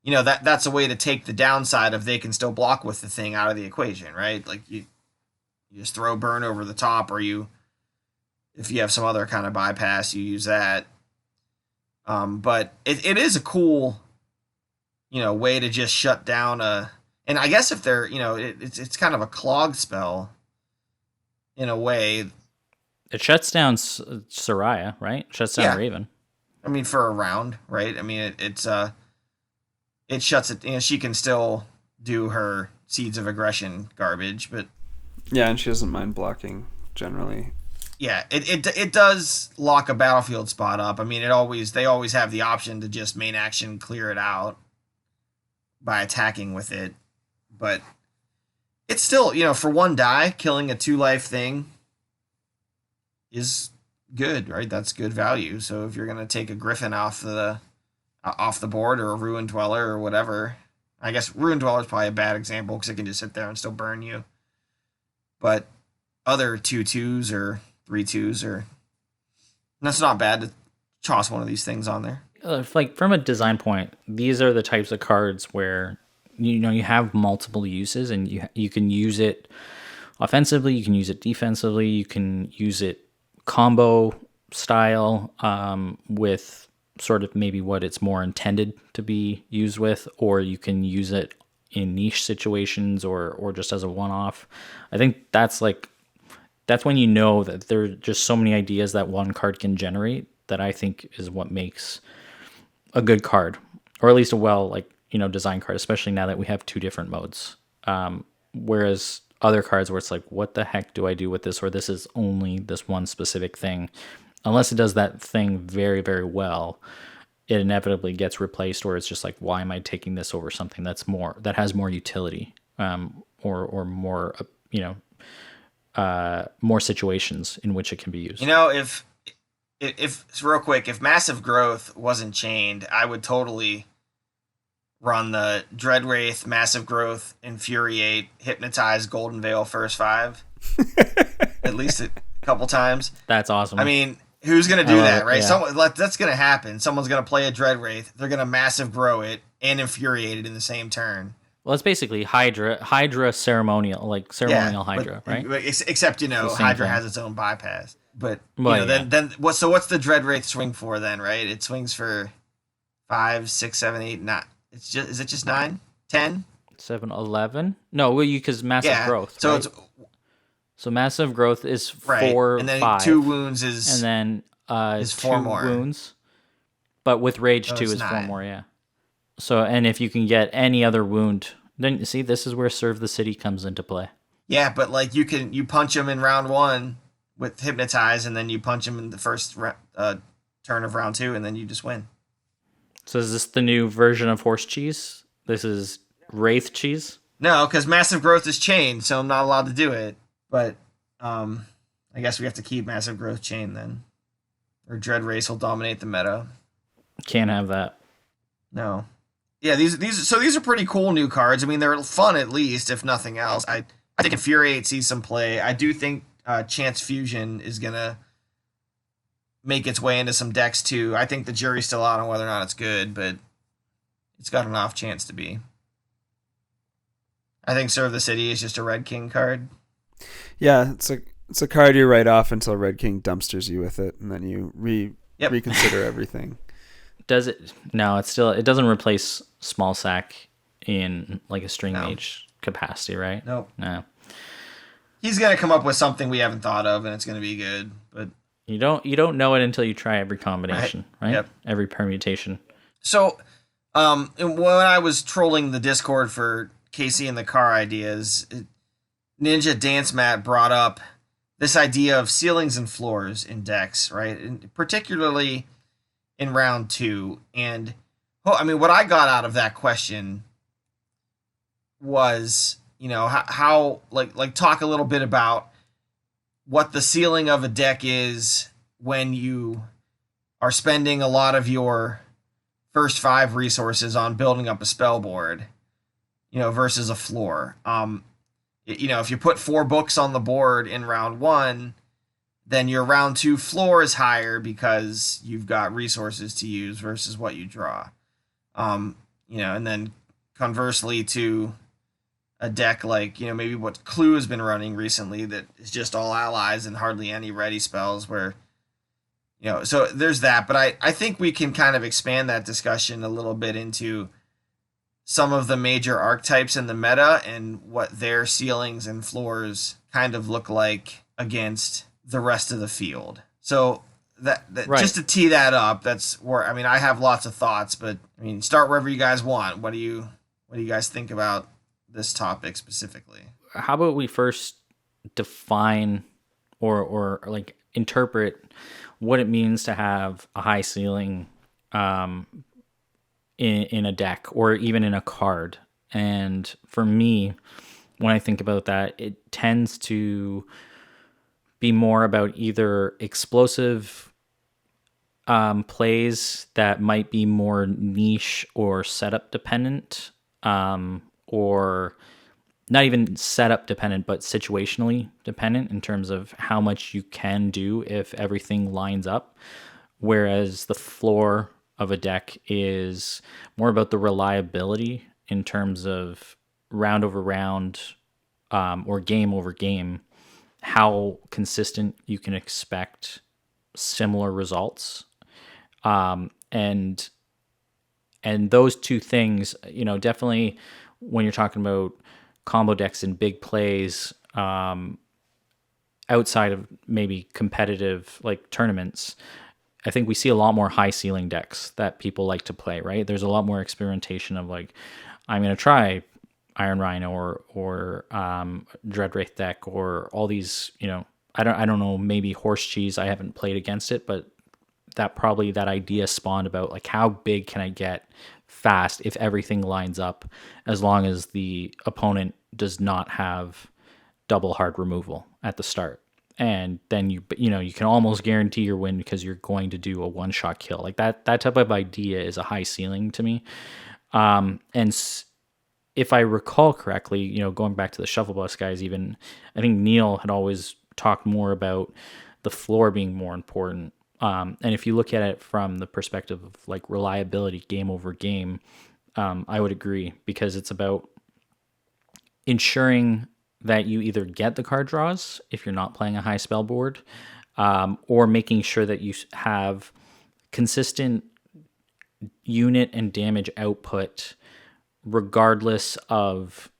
That's a way to take the downside of they can still block with the thing out of the equation, right? You just throw burn over the top, or if you have some other kind of bypass, you use that. But it is a cool, way to just shut down and I guess if they're, it's kind of a clogged spell in a way. It shuts down Soraya, right? Shuts down Raven. I mean, for a round, right? I mean, it shuts it. She can still do her Seeds of Aggression garbage, but yeah, and she doesn't mind blocking generally. Yeah, it does lock a battlefield spot up. I mean, they always have the option to just main action clear it out by attacking with it, but it's still, for one die, killing a 2-life thing is good, right? That's good value. So if you're gonna take a Griffin off the board, or a Ruin Dweller or whatever, I guess Ruin Dweller is probably a bad example because it can just sit there and still burn you. But other 2/2s or 3/2s, or that's not bad to toss one of these things on there. Like from a design point, these are the types of cards where you have multiple uses, and you can use it offensively, you can use it defensively, you can use it combo style with sort of maybe what it's more intended to be used with, or you can use it in niche situations or just as a one-off. I think that's when you know that there are just so many ideas that one card can generate that I think is what makes a good card, or at least a design card, especially now that we have 2 different modes. Whereas other cards where it's like, what the heck do I do with this? Or this is only this one specific thing. Unless it does that thing very, very well, it inevitably gets replaced, or it's just like, why am I taking this over something that has more utility, or more, more situations in which it can be used. If real quick, if Massive Growth wasn't chained, I would totally run the Dreadwraith, Massive Growth, Infuriate, Hypnotize, Golden Veil first 5 at least a couple times. That's awesome. I mean, who's gonna do that, right? Yeah. That's gonna happen. Someone's gonna play a Dreadwraith. They're gonna Massive Grow it and Infuriate it in the same turn. Well, it's basically Hydra ceremonial, Hydra, right? Except Hydra has its own bypass. But then what's the Dreadwraith swing for then, right? It swings for 5, 6, 7, 8, 9. Is it just 9? 10? 7, 11? No, because Massive Growth. So right? So Massive Growth is 4, right. And then 5. 2 wounds is, and then is 4 2 more wounds. But with Rage 2 is 4 more, yeah. So, and if you can get any other wound, then see, this is where Serve the City comes into play. Yeah, but you punch him in round 1 with Hypnotize, and then you punch him in the first turn of round 2, and then you just win. So is this the new version of horse cheese? This is Wraith cheese? No, because Massive Growth is chained, so I'm not allowed to do it. But I guess we have to keep Massive Growth chained then, or Dreadwraith will dominate the meta. Can't have that. No. Yeah, these are pretty cool new cards. I mean, they're fun at least, if nothing else. I think Infuriate sees some play. I do think Chance Fusion is gonna make its way into some decks too. I think the jury's still out on whether or not it's good, but it's got an off chance to be. I think Serve the City is just a Red King card. Yeah, it's a card you write off until Red King dumpsters you with it, and then you reconsider everything. Does it? No, it doesn't replace Small Sack in like a String Mage capacity, right? Nope. No. He's gonna come up with something we haven't thought of, and it's gonna be good. But you don't know it until you try every combination, right? Yep. Every permutation. So, when I was trolling the Discord for Casey and the car ideas, Ninja Dance Mat brought up this idea of ceilings and floors in decks, right? And particularly in round 2. And what I got out of that question was, how talk a little bit about what the ceiling of a deck is when you are spending a lot of your first 5 resources on building up a spell board, versus a floor. If you put 4 books on the board in round 1, then your round 2 floor is higher because you've got resources to use versus what you draw. And then conversely to a deck like, maybe what Clue has been running recently that is just all allies and hardly any ready spells where, so there's that. But I think we can kind of expand that discussion a little bit into some of the major archetypes in the meta and what their ceilings and floors kind of look like against the rest of the field. So that Right. just to tee that up, that's where I have lots of thoughts, but start wherever you guys want. What do you guys think about this topic specifically? How about we first define or like interpret what it means to have a high ceiling in a deck or even in a card. And for me, when I think about that, it tends to be more about either explosive plays that might be more niche or setup dependent, or not even setup dependent, but situationally dependent in terms of how much you can do if everything lines up. Whereas the floor of a deck is more about the reliability in terms of round over round, or game over game, how consistent you can expect similar results. And those two things, definitely when you're talking about combo decks and big plays, outside of maybe competitive like tournaments, I think we see a lot more high ceiling decks that people like to play, right? There's a lot more experimentation of like, I'm going to try Iron Rhino or Dreadwraith deck or all these, I don't know, maybe Horse Cheese. I haven't played against it, but that idea spawned about like how big can I get fast if everything lines up, as long as the opponent does not have double hard removal at the start. And then you can almost guarantee your win because you're going to do a one-shot kill. Like that type of idea is a high ceiling to me. If I recall correctly, going back to the Shuffle Bus guys, even I think Neil had always talked more about the floor being more important. And if you look at it from the perspective of like reliability, game over game, I would agree, because it's about ensuring that you either get the card draws if you're not playing a high spell board, or making sure that you have consistent unit and damage output regardless of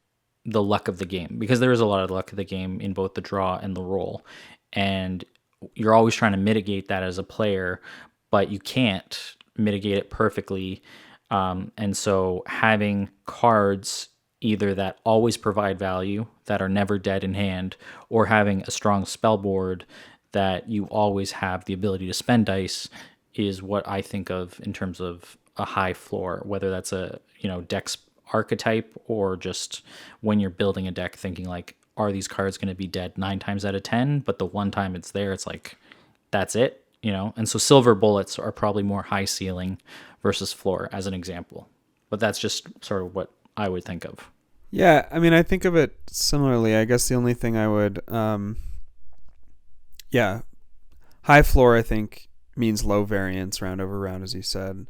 the luck of the game, because there is a lot of luck of the game in both the draw and the roll, and you're always trying to mitigate that as a player, but you can't mitigate it perfectly. And so having cards either that always provide value, that are never dead in hand, or having a strong spell board that you always have the ability to spend dice is what I think of in terms of a high floor, whether that's a, deck's archetype or just when you're building a deck thinking like, are these cards going to be dead 9 times out of 10? But the one time it's there, it's like, that's it, And so silver bullets are probably more high ceiling versus floor as an example. But that's just sort of what I would think of. Yeah, I think of it similarly. I guess the only thing I would, high floor I think means low variance round over round, as you said.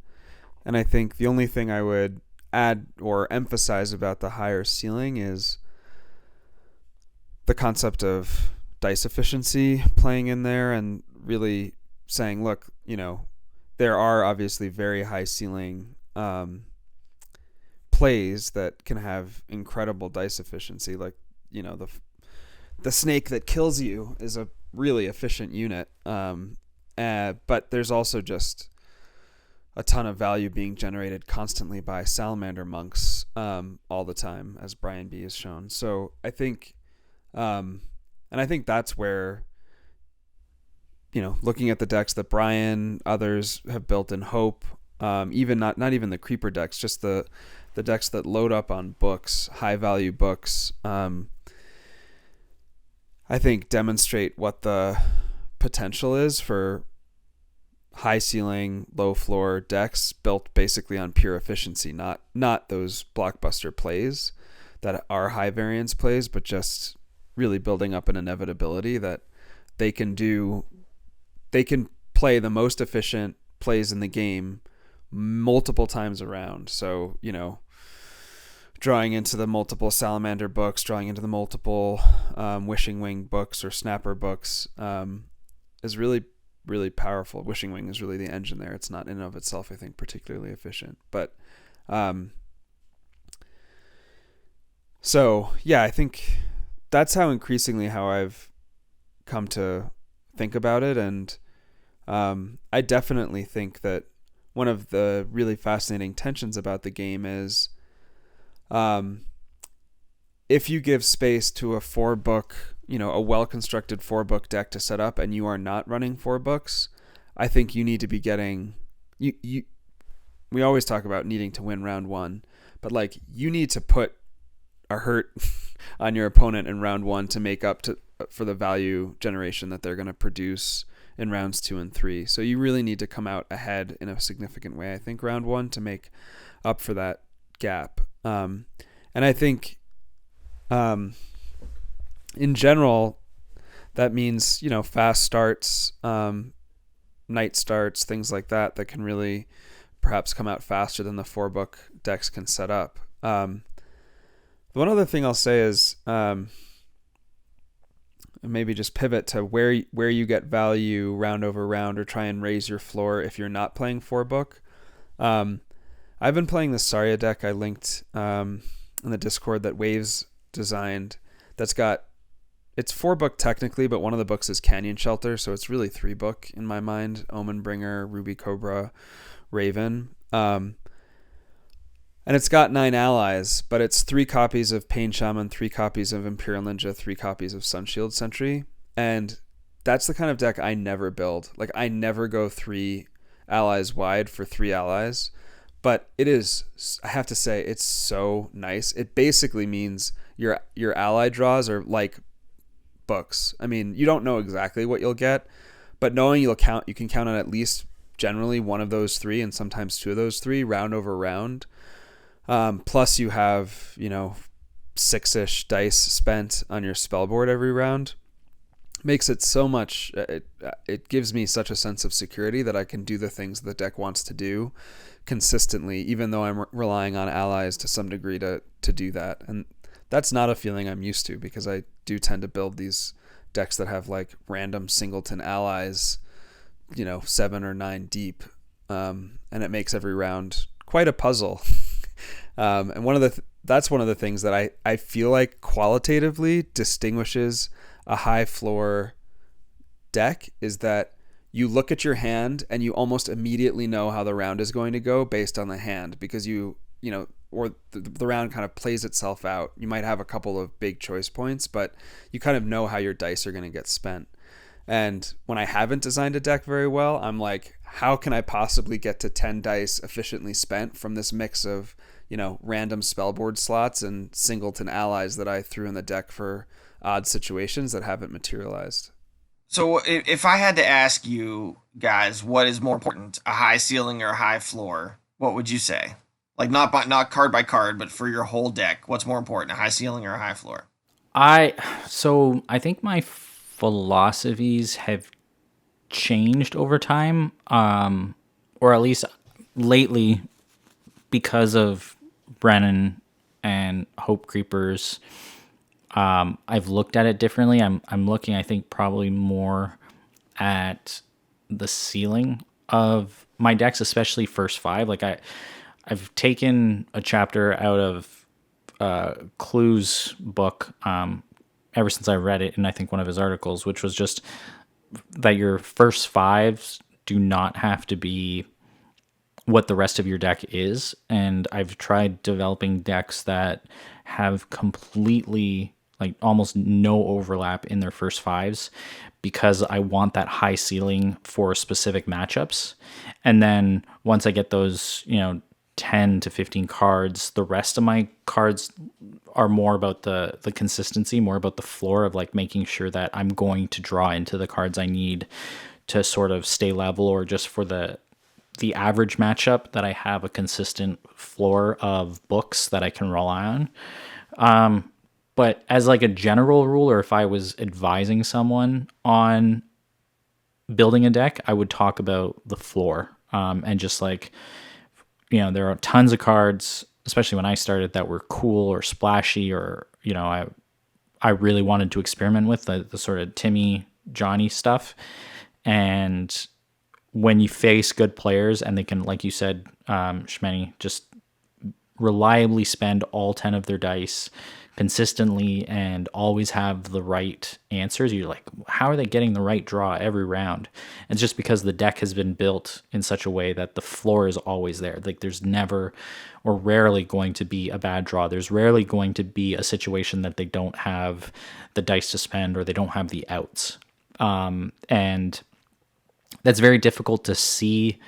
And I think the only thing I would add or emphasize about the higher ceiling is the concept of dice efficiency playing in there, and really saying, look, there are obviously very high ceiling plays that can have incredible dice efficiency. Like, the snake that kills you is a really efficient unit. But there's also just a ton of value being generated constantly by salamander monks all the time, as Brian B has shown. So I think, and I think that's where, looking at the decks that Brian, others have built in Hope, even not even the creeper decks, just the decks that load up on books, high value books, I think demonstrate what the potential is for high ceiling, low floor decks built basically on pure efficiency, not those blockbuster plays that are high variance plays, but just really building up an inevitability that they can play the most efficient plays in the game multiple times around. So, drawing into the multiple Salamander books, drawing into the multiple Wishing Wing books or Snapper books is really, really powerful. Wishing Wing is really the engine there. It's not in and of itself, I think, particularly efficient. But so, yeah, I think that's how I've come to think about it. And I definitely think that one of the really fascinating tensions about the game is if you give space to a 4-book, a well-constructed 4-book deck to set up and you are not running 4 books, I think you need to be getting... we always talk about needing to win round 1, but like you need to put a hurt on your opponent in round 1 to make up for the value generation that they're going to produce in rounds 2 and 3. So you really need to come out ahead in a significant way, I think, round 1 to make up for that gap. And I think in general, that means, fast starts, night starts, things like that can really perhaps come out faster than the 4-book decks can set up. One other thing I'll say is maybe just pivot to where you get value round over round or try and raise your floor if you're not playing 4-book. I've been playing the Saria deck I linked in the Discord that Waves designed. It's 4-book technically, but one of the books is Canyon Shelter, so it's really 3-book in my mind. Omenbringer, Ruby Cobra, Raven. And it's got 9 allies, but it's 3 copies of Pain Shaman, 3 copies of Imperial Ninja, 3 copies of Sunshield Sentry. And that's the kind of deck I never build. Like, I never go 3 allies wide for 3 allies. But it is, I have to say, it's so nice. It basically means your ally draws are like books. I mean, you don't know exactly what you'll get, but knowing you can count on at least generally one of those 3 and sometimes 2 of those 3 round over round. Plus you have, 6-ish dice spent on your spell board every round. Makes it so much, it gives me such a sense of security that I can do the things the deck wants to do consistently, even though I'm relying on allies to some degree to do that. And that's not a feeling I'm used to, because I do tend to build these decks that have like random singleton allies, 7 or 9 deep. And it makes every round quite a puzzle. And that's one of the things that I feel like qualitatively distinguishes a high floor deck, is that you look at your hand and you almost immediately know how the round is going to go based on the hand, because or the round kind of plays itself out. You might have a couple of big choice points, but you kind of know how your dice are going to get spent. And when I haven't designed a deck very well, I'm like, how can I possibly get to 10 dice efficiently spent from this mix of, random spellboard slots and singleton allies that I threw in the deck for odd situations that haven't materialized? So if I had to ask you guys, what is more important, a high ceiling or a high floor, what would you say? Like not card by card, but for your whole deck, what's more important, a high ceiling or a high floor? I think my philosophies have changed over time, or at least lately, because of Brennan and Hope Creepers. I've looked at it differently. I'm looking, I think, probably more at the ceiling of my decks, especially first 5. Like I've taken a chapter out of Clue's book ever since I read it, and I think one of his articles, which was just that your first 5s do not have to be what the rest of your deck is. And I've tried developing decks that have completely, like, almost no overlap in their first 5s, because I want that high ceiling for specific matchups. And then once I get those, 10 to 15 cards, the rest of my cards are more about the consistency, more about the floor of like making sure that I'm going to draw into the cards I need to sort of stay level, or just for the average matchup that I have a consistent floor of books that I can rely on. But as like a general rule, or if I was advising someone on building a deck, I would talk about the floor, and just like, there are tons of cards, especially when I started, that were cool or splashy, or I really wanted to experiment with the sort of Timmy Johnny stuff. And when you face good players and they can, like you said, Shmeny, just reliably spend all 10 of their dice consistently and always have the right answers, you're like, how are they getting the right draw every round? And it's just because the deck has been built in such a way that the floor is always there. Like, there's never or rarely going to be a bad draw. There's rarely going to be a situation that they don't have the dice to spend or they don't have the outs. And that's very difficult to see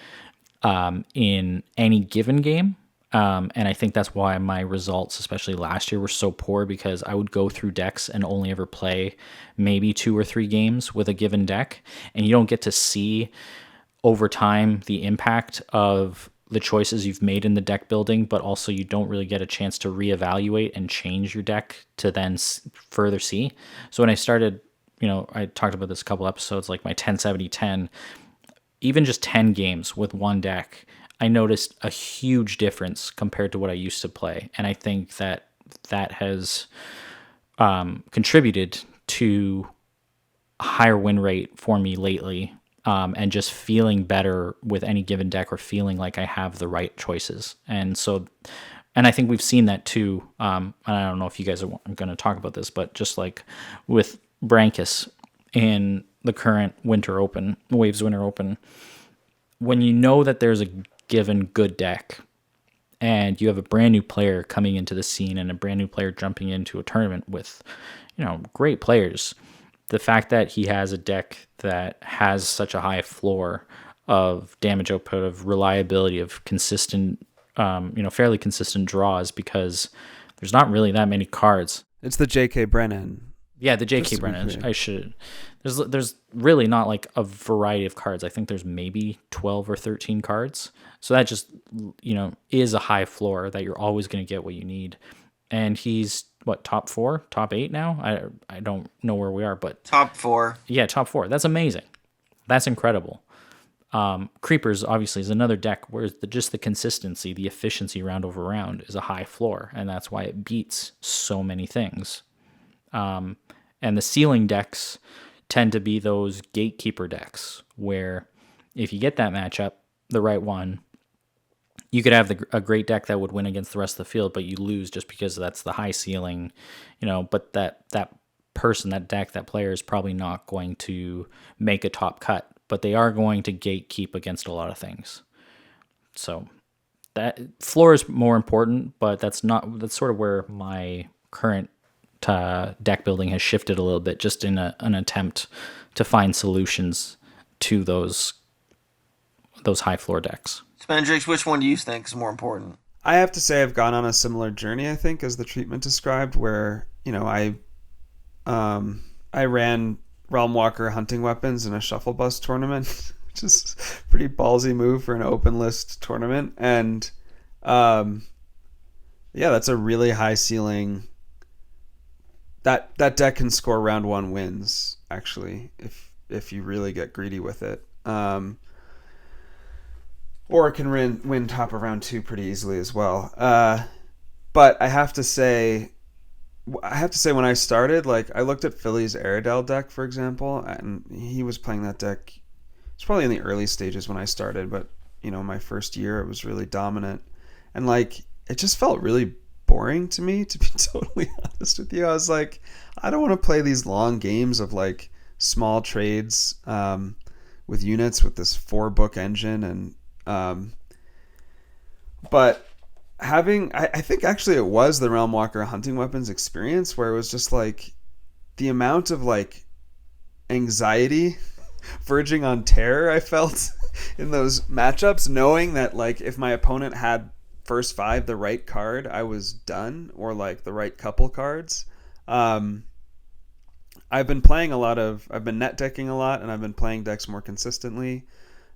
in any given game. And I think that's why my results, especially last year, were so poor, because I would go through decks and only ever play maybe 2 or 3 games with a given deck. And you don't get to see over time the impact of the choices you've made in the deck building, but also you don't really get a chance to reevaluate and change your deck to then further see. So when I started, I talked about this a couple episodes, like my 10-70-10, even just 10 games with one deck, I noticed a huge difference compared to what I used to play. And I think that has contributed to a higher win rate for me lately, and just feeling better with any given deck, or feeling like I have the right choices. And I think we've seen that too. And I don't know if you guys are going to talk about this, but just like with Brankus in the current Waves Winter Open, when you know that there's a given good deck and you have a brand new player coming into the scene and a brand new player jumping into a tournament with, great players, the fact that he has a deck that has such a high floor of damage output, of reliability, of consistent, fairly consistent draws, because there's not really that many cards. It's the J.K. Brennan. Yeah, the J.K. Brennan. I should. There's really not like a variety of cards. I think there's maybe 12 or 13 cards. So that just, is a high floor that you're always going to get what you need. And he's top 4, top 8 now? I don't know where we are, but top 4. Yeah, top 4. That's amazing. That's incredible. Creepers obviously is another deck where just the consistency, the efficiency round over round is a high floor, and that's why it beats so many things. And the ceiling decks tend to be those gatekeeper decks where if you get that matchup, the right one, you could have a great deck that would win against the rest of the field, but you lose just because that's the high ceiling, but that person, that deck, that player is probably not going to make a top cut, but they are going to gatekeep against a lot of things. So that floor is more important, but that's sort of where my current deck building has shifted a little bit, just in an attempt to find solutions to those high floor decks. Spendrix, which one do you think is more important? I have to say I've gone on a similar journey, I think, as the treatment described, where, I ran Realm Walker hunting weapons in a shuffle bus tournament, which is a pretty ballsy move for an open list tournament. And that's a really high ceiling. That deck can score round 1 wins, actually, if you really get greedy with it. Or it can win top of round 2 pretty easily as well. But I have to say when I started, like, I looked at Philly's Aerodel deck, for example, and he was playing that deck. It's probably in the early stages when I started, but, my first year it was really dominant. And, like, it just felt really boring to me, to be totally honest with you. I was like, I don't want to play these long games of, like, small trades with units with this 4-book engine. And but I think actually it was the Realm Walker hunting weapons experience where it was just like the amount of like anxiety verging on terror I felt in those matchups, knowing that like if my opponent had first 5 the right card, I was done, or like the right couple cards. I've been net decking a lot, and I've been playing decks more consistently.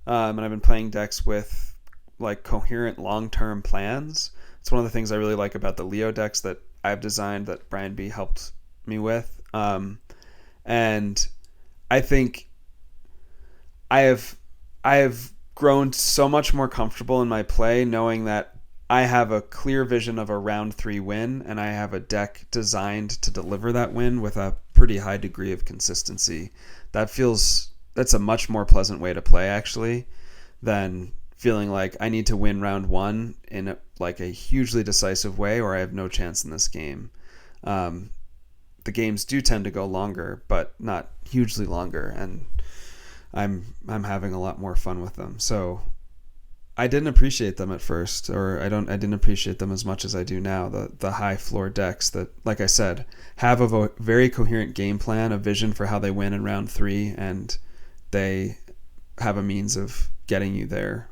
And I've been playing decks with like coherent long-term plans. It's one of the things I really like about the Leo decks that I've designed, that Brian B helped me with. And I think I have grown so much more comfortable in my play, knowing that I have a clear vision of a round 3 win, and I have a deck designed to deliver that win with a pretty high degree of consistency. That's a much more pleasant way to play, actually, than feeling like I need to win round 1 in a hugely decisive way, or I have no chance in this game. The games do tend to go longer, but not hugely longer, and I'm having a lot more fun with them. So I didn't appreciate them at first, or I didn't appreciate them as much as I do now. The high floor decks that, like I said, have a very coherent game plan, a vision for how they win in round 3, and they have a means of getting you there.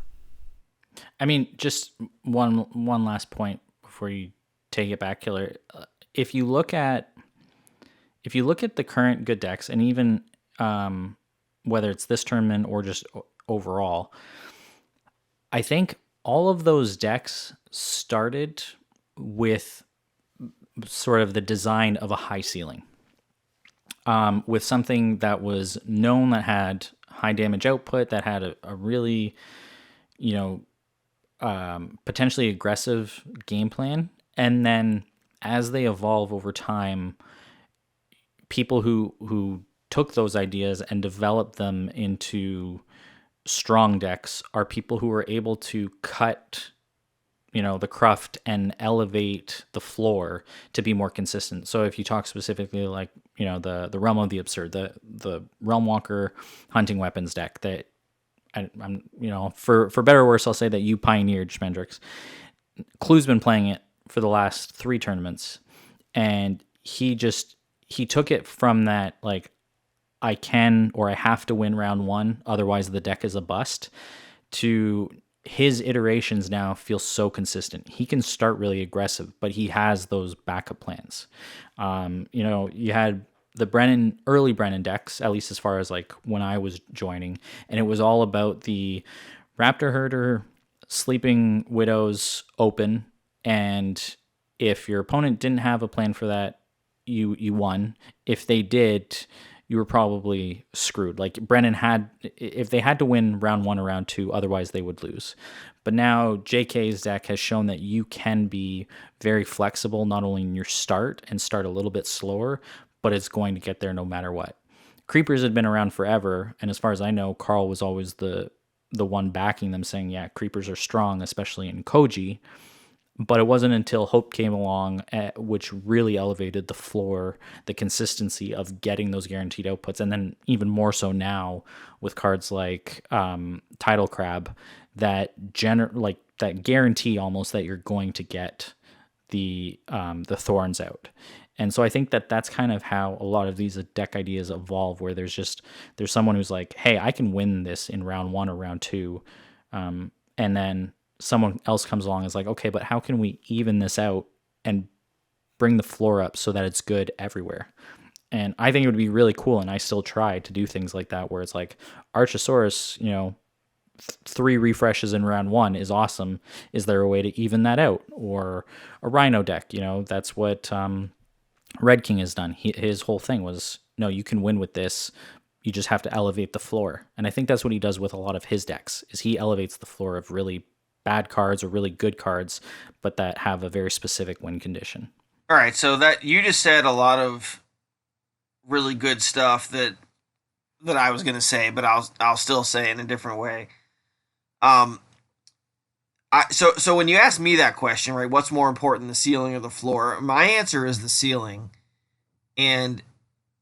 I mean, just one last point before you take it back, Killer. If you look at the current good decks, and even whether it's this tournament or just overall, I think all of those decks started with sort of the design of a high ceiling, with something that was known, that had high damage output, that had a really, potentially aggressive game plan. And then as they evolve over time, people who took those ideas and developed them into strong decks are people who were able to cut, the cruft and elevate the floor to be more consistent. So if you talk specifically like, the Realm of the Absurd, the Realm Walker hunting weapons deck that I'm for better or worse, I'll say that you pioneered, Schmendrix. Clue's been playing it for the last 3 tournaments, and he took it from that, like, I can or I have to win round 1, otherwise the deck is a bust, to his iterations now feel so consistent. He can start really aggressive, but he has those backup plans. You had the early Brennan decks, at least as far as like when I was joining, and it was all about the Raptor Herder, Sleeping Widows open, and if your opponent didn't have a plan for that, you won. If they did, you were probably screwed. Like Brennan if they had to win round 1 or round 2, otherwise they would lose. But now JK's deck has shown that you can be very flexible, not only in your start and start a little bit slower, but it's going to get there no matter what. Creepers had been around forever, and as far as I know, Carl was always the one backing them, saying, yeah, creepers are strong, especially in Koji. But it wasn't until Hope came along, which really elevated the floor, the consistency of getting those guaranteed outputs, and then even more so now with cards like Tidal Crab that guarantee almost that you're going to get the thorns out. And so I think that's kind of how a lot of these deck ideas evolve, where there's someone who's like, hey, I can win this in round 1 or round 2, and then someone else comes along and is like, okay, but how can we even this out and bring the floor up so that it's good everywhere? And I think it would be really cool, and I still try to do things like that, where it's like Archosaurus, 3 refreshes in round 1 is awesome. Is there a way to even that out? Or a Rhino deck, that's what Red King has done. His whole thing was, no, you can win with this. You just have to elevate the floor. And I think that's what he does with a lot of his decks, is he elevates the floor of really bad cards or really good cards, but that have a very specific win condition. All right, so that you just said a lot of really good stuff that I was going to say, but I'll still say it in a different way. So when you ask me that question, right, what's more important, the ceiling or the floor? My answer is the ceiling, and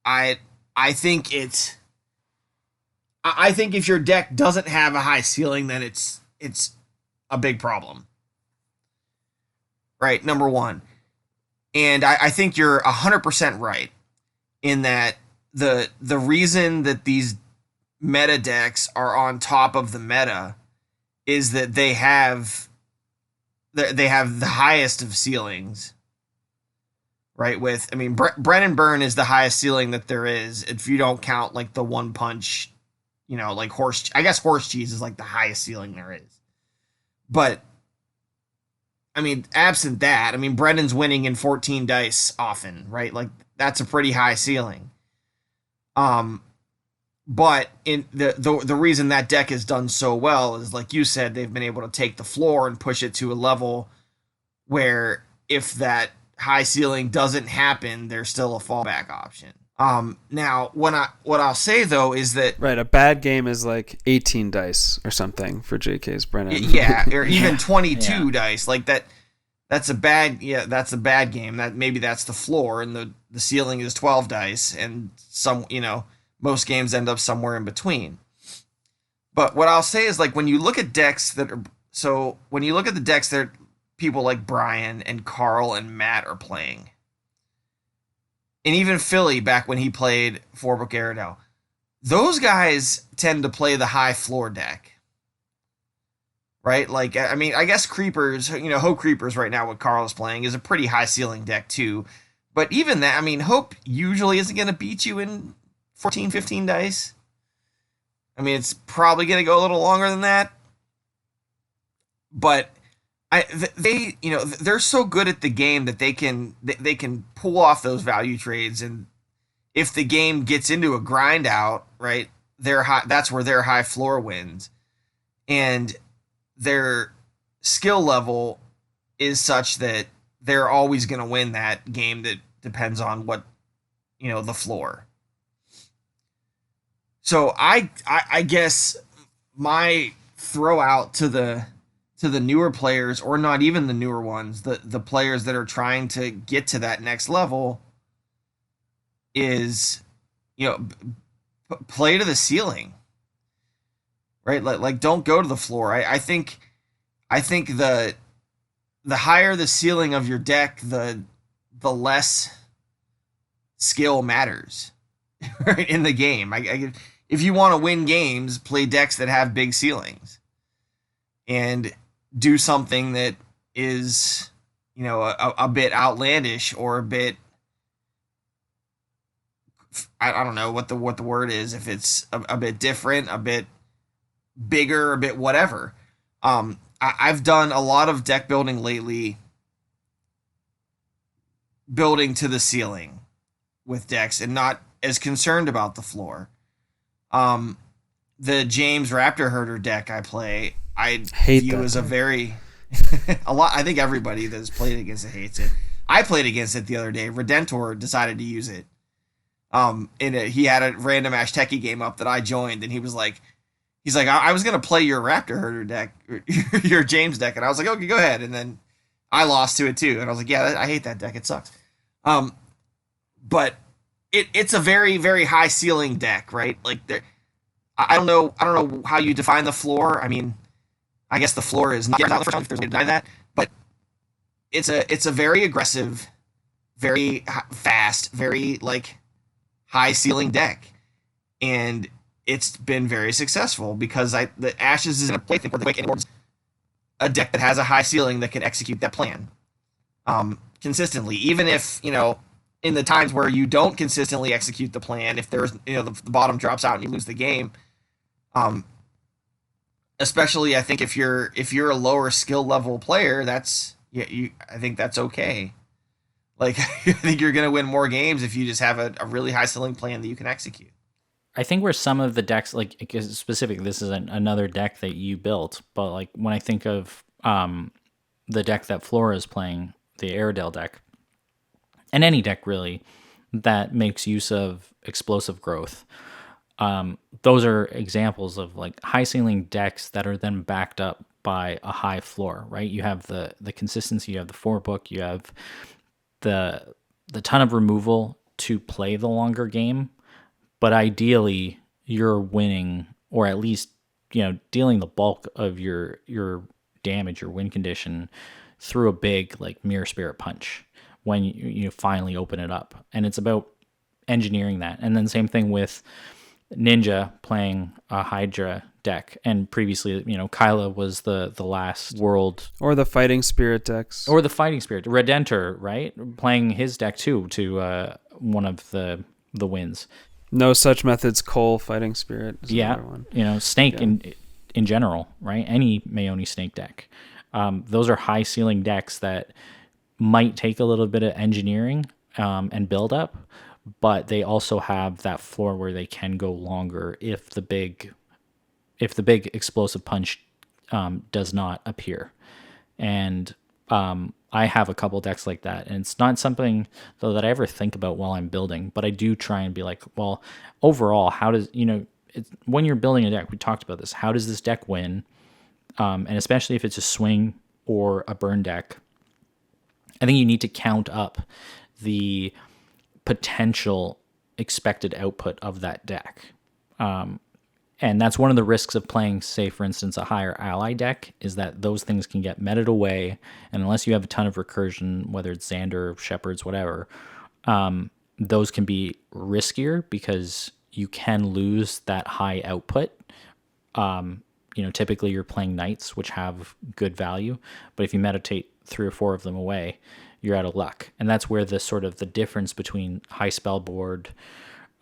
I think I think if your deck doesn't have a high ceiling, then it's a big problem, right? Number one, and I think you're 100% right in that the reason that these meta decks are on top of the meta is that they have the highest of ceilings, right? Brennan Burn is the highest ceiling that there is, if you don't count like the one punch, like horse cheese is like the highest ceiling there is. But absent that, Brennan's winning in 14 dice often, right? Like that's a pretty high ceiling. But in the reason that deck has done so well is, like you said, they've been able to take the floor and push it to a level where if that high ceiling doesn't happen, there's still a fallback option. Now what I'll say though is that Right, a bad game is like 18 dice or something for JK's Brennan. yeah, or even 22 Yeah. dice like that. That's a bad that's a bad game. That maybe that's the floor, and the ceiling is 12 dice, and most games end up somewhere in between. But what I'll say is like when you look at decks that are when you look at the decks that people like Brian and Carl and Matt are playing, and even Philly back when he played Forbrook Aerodel, those guys tend to play the high floor deck. Right? Like, I mean, I guess Creepers, Hope Creepers right now, what Carl is playing, is a pretty high ceiling deck too. But even that, I mean, Hope usually isn't going to beat you in 14, 15 dice. I mean, it's probably going to go a little longer than that. But they're so good at the game that they can pull off those value trades, and if the game gets into a grind out, right, that's where their high floor wins, and their skill level is such that they're always going to win that game that depends on what the floor. So I guess my throw out to the newer players, or not even the newer ones, the players that are trying to get to that next level, is play to the ceiling, right? Like don't go to the floor. I think the higher the ceiling of your deck, the less skill matters right in the game. If you want to win games, play decks that have big ceilings and do something that is, a bit outlandish, or a bit, I don't know what the word is, if it's a bit different, a bit bigger, a bit whatever. I've done a lot of deck building lately, building to the ceiling with decks and not as concerned about the floor. The James Raptor Herder deck I play, I view as a very I think everybody that's played against it hates it. I played against it the other day. Redentor decided to use it. He had a random Ashteki game up that I joined, and he's like, I was gonna play your Raptor Herder deck, your James deck, and I was like, okay, go ahead. And then I lost to it too, and I was like, yeah, I hate that deck. It sucks. But it's a very, very high ceiling deck, right? Like I don't know how you define the floor. I mean, I guess the floor is not the first time, if there's a way to deny that, but it's a very aggressive, very fast, very like high ceiling deck, and it's been very successful because the Ashes is in a plaything where they towards a deck that has a high ceiling that can execute that plan consistently, even if in the times where you don't consistently execute the plan, if there's the bottom drops out and you lose the game. Especially I think if you're a lower skill level player, I think that's okay. Like I think you're gonna win more games if you just have a really high ceiling plan that you can execute. I think where some of the decks, like specifically, this is another deck that you built, but like when I think of the deck that Flora is playing, the Airedale deck, and any deck really that makes use of explosive growth, those are examples of like high ceiling decks that are then backed up by a high floor, right? You have the consistency, you have the 4-book, you have the ton of removal to play the longer game, but ideally you're winning, or at least dealing the bulk of your damage, your win condition, through a big like Mirror Spirit Punch when you finally open it up. And it's about engineering that. And then same thing with Ninja playing a Hydra deck, and previously Kyla was the last world, Or the Fighting Spirit decks. or the Fighting Spirit Redentor, right, playing his deck too to one of the wins. No Such Methods, Cole, Fighting Spirit is another one. Snake in general, right? Any Mayoni Snake deck. Those are high ceiling decks that might take a little bit of engineering and build up, but they also have that floor where they can go longer if the big explosive punch does not appear. And I have a couple decks like that, and it's not something though that I ever think about while I'm building, but I do try and be like, well, overall, how does, when you're building a deck, we talked about this, how does this deck win? And especially if it's a swing or a burn deck, I think you need to count up the potential expected output of that deck. And that's one of the risks of playing, say, for instance, a higher ally deck, is that those things can get meted away. And unless you have a ton of recursion, whether it's Xander, Shepherds, whatever, those can be riskier because you can lose that high output. Typically you're playing knights, which have good value. But if you meditate 3 or 4 of them away, you're out of luck. And that's where the sort of the difference between high spell board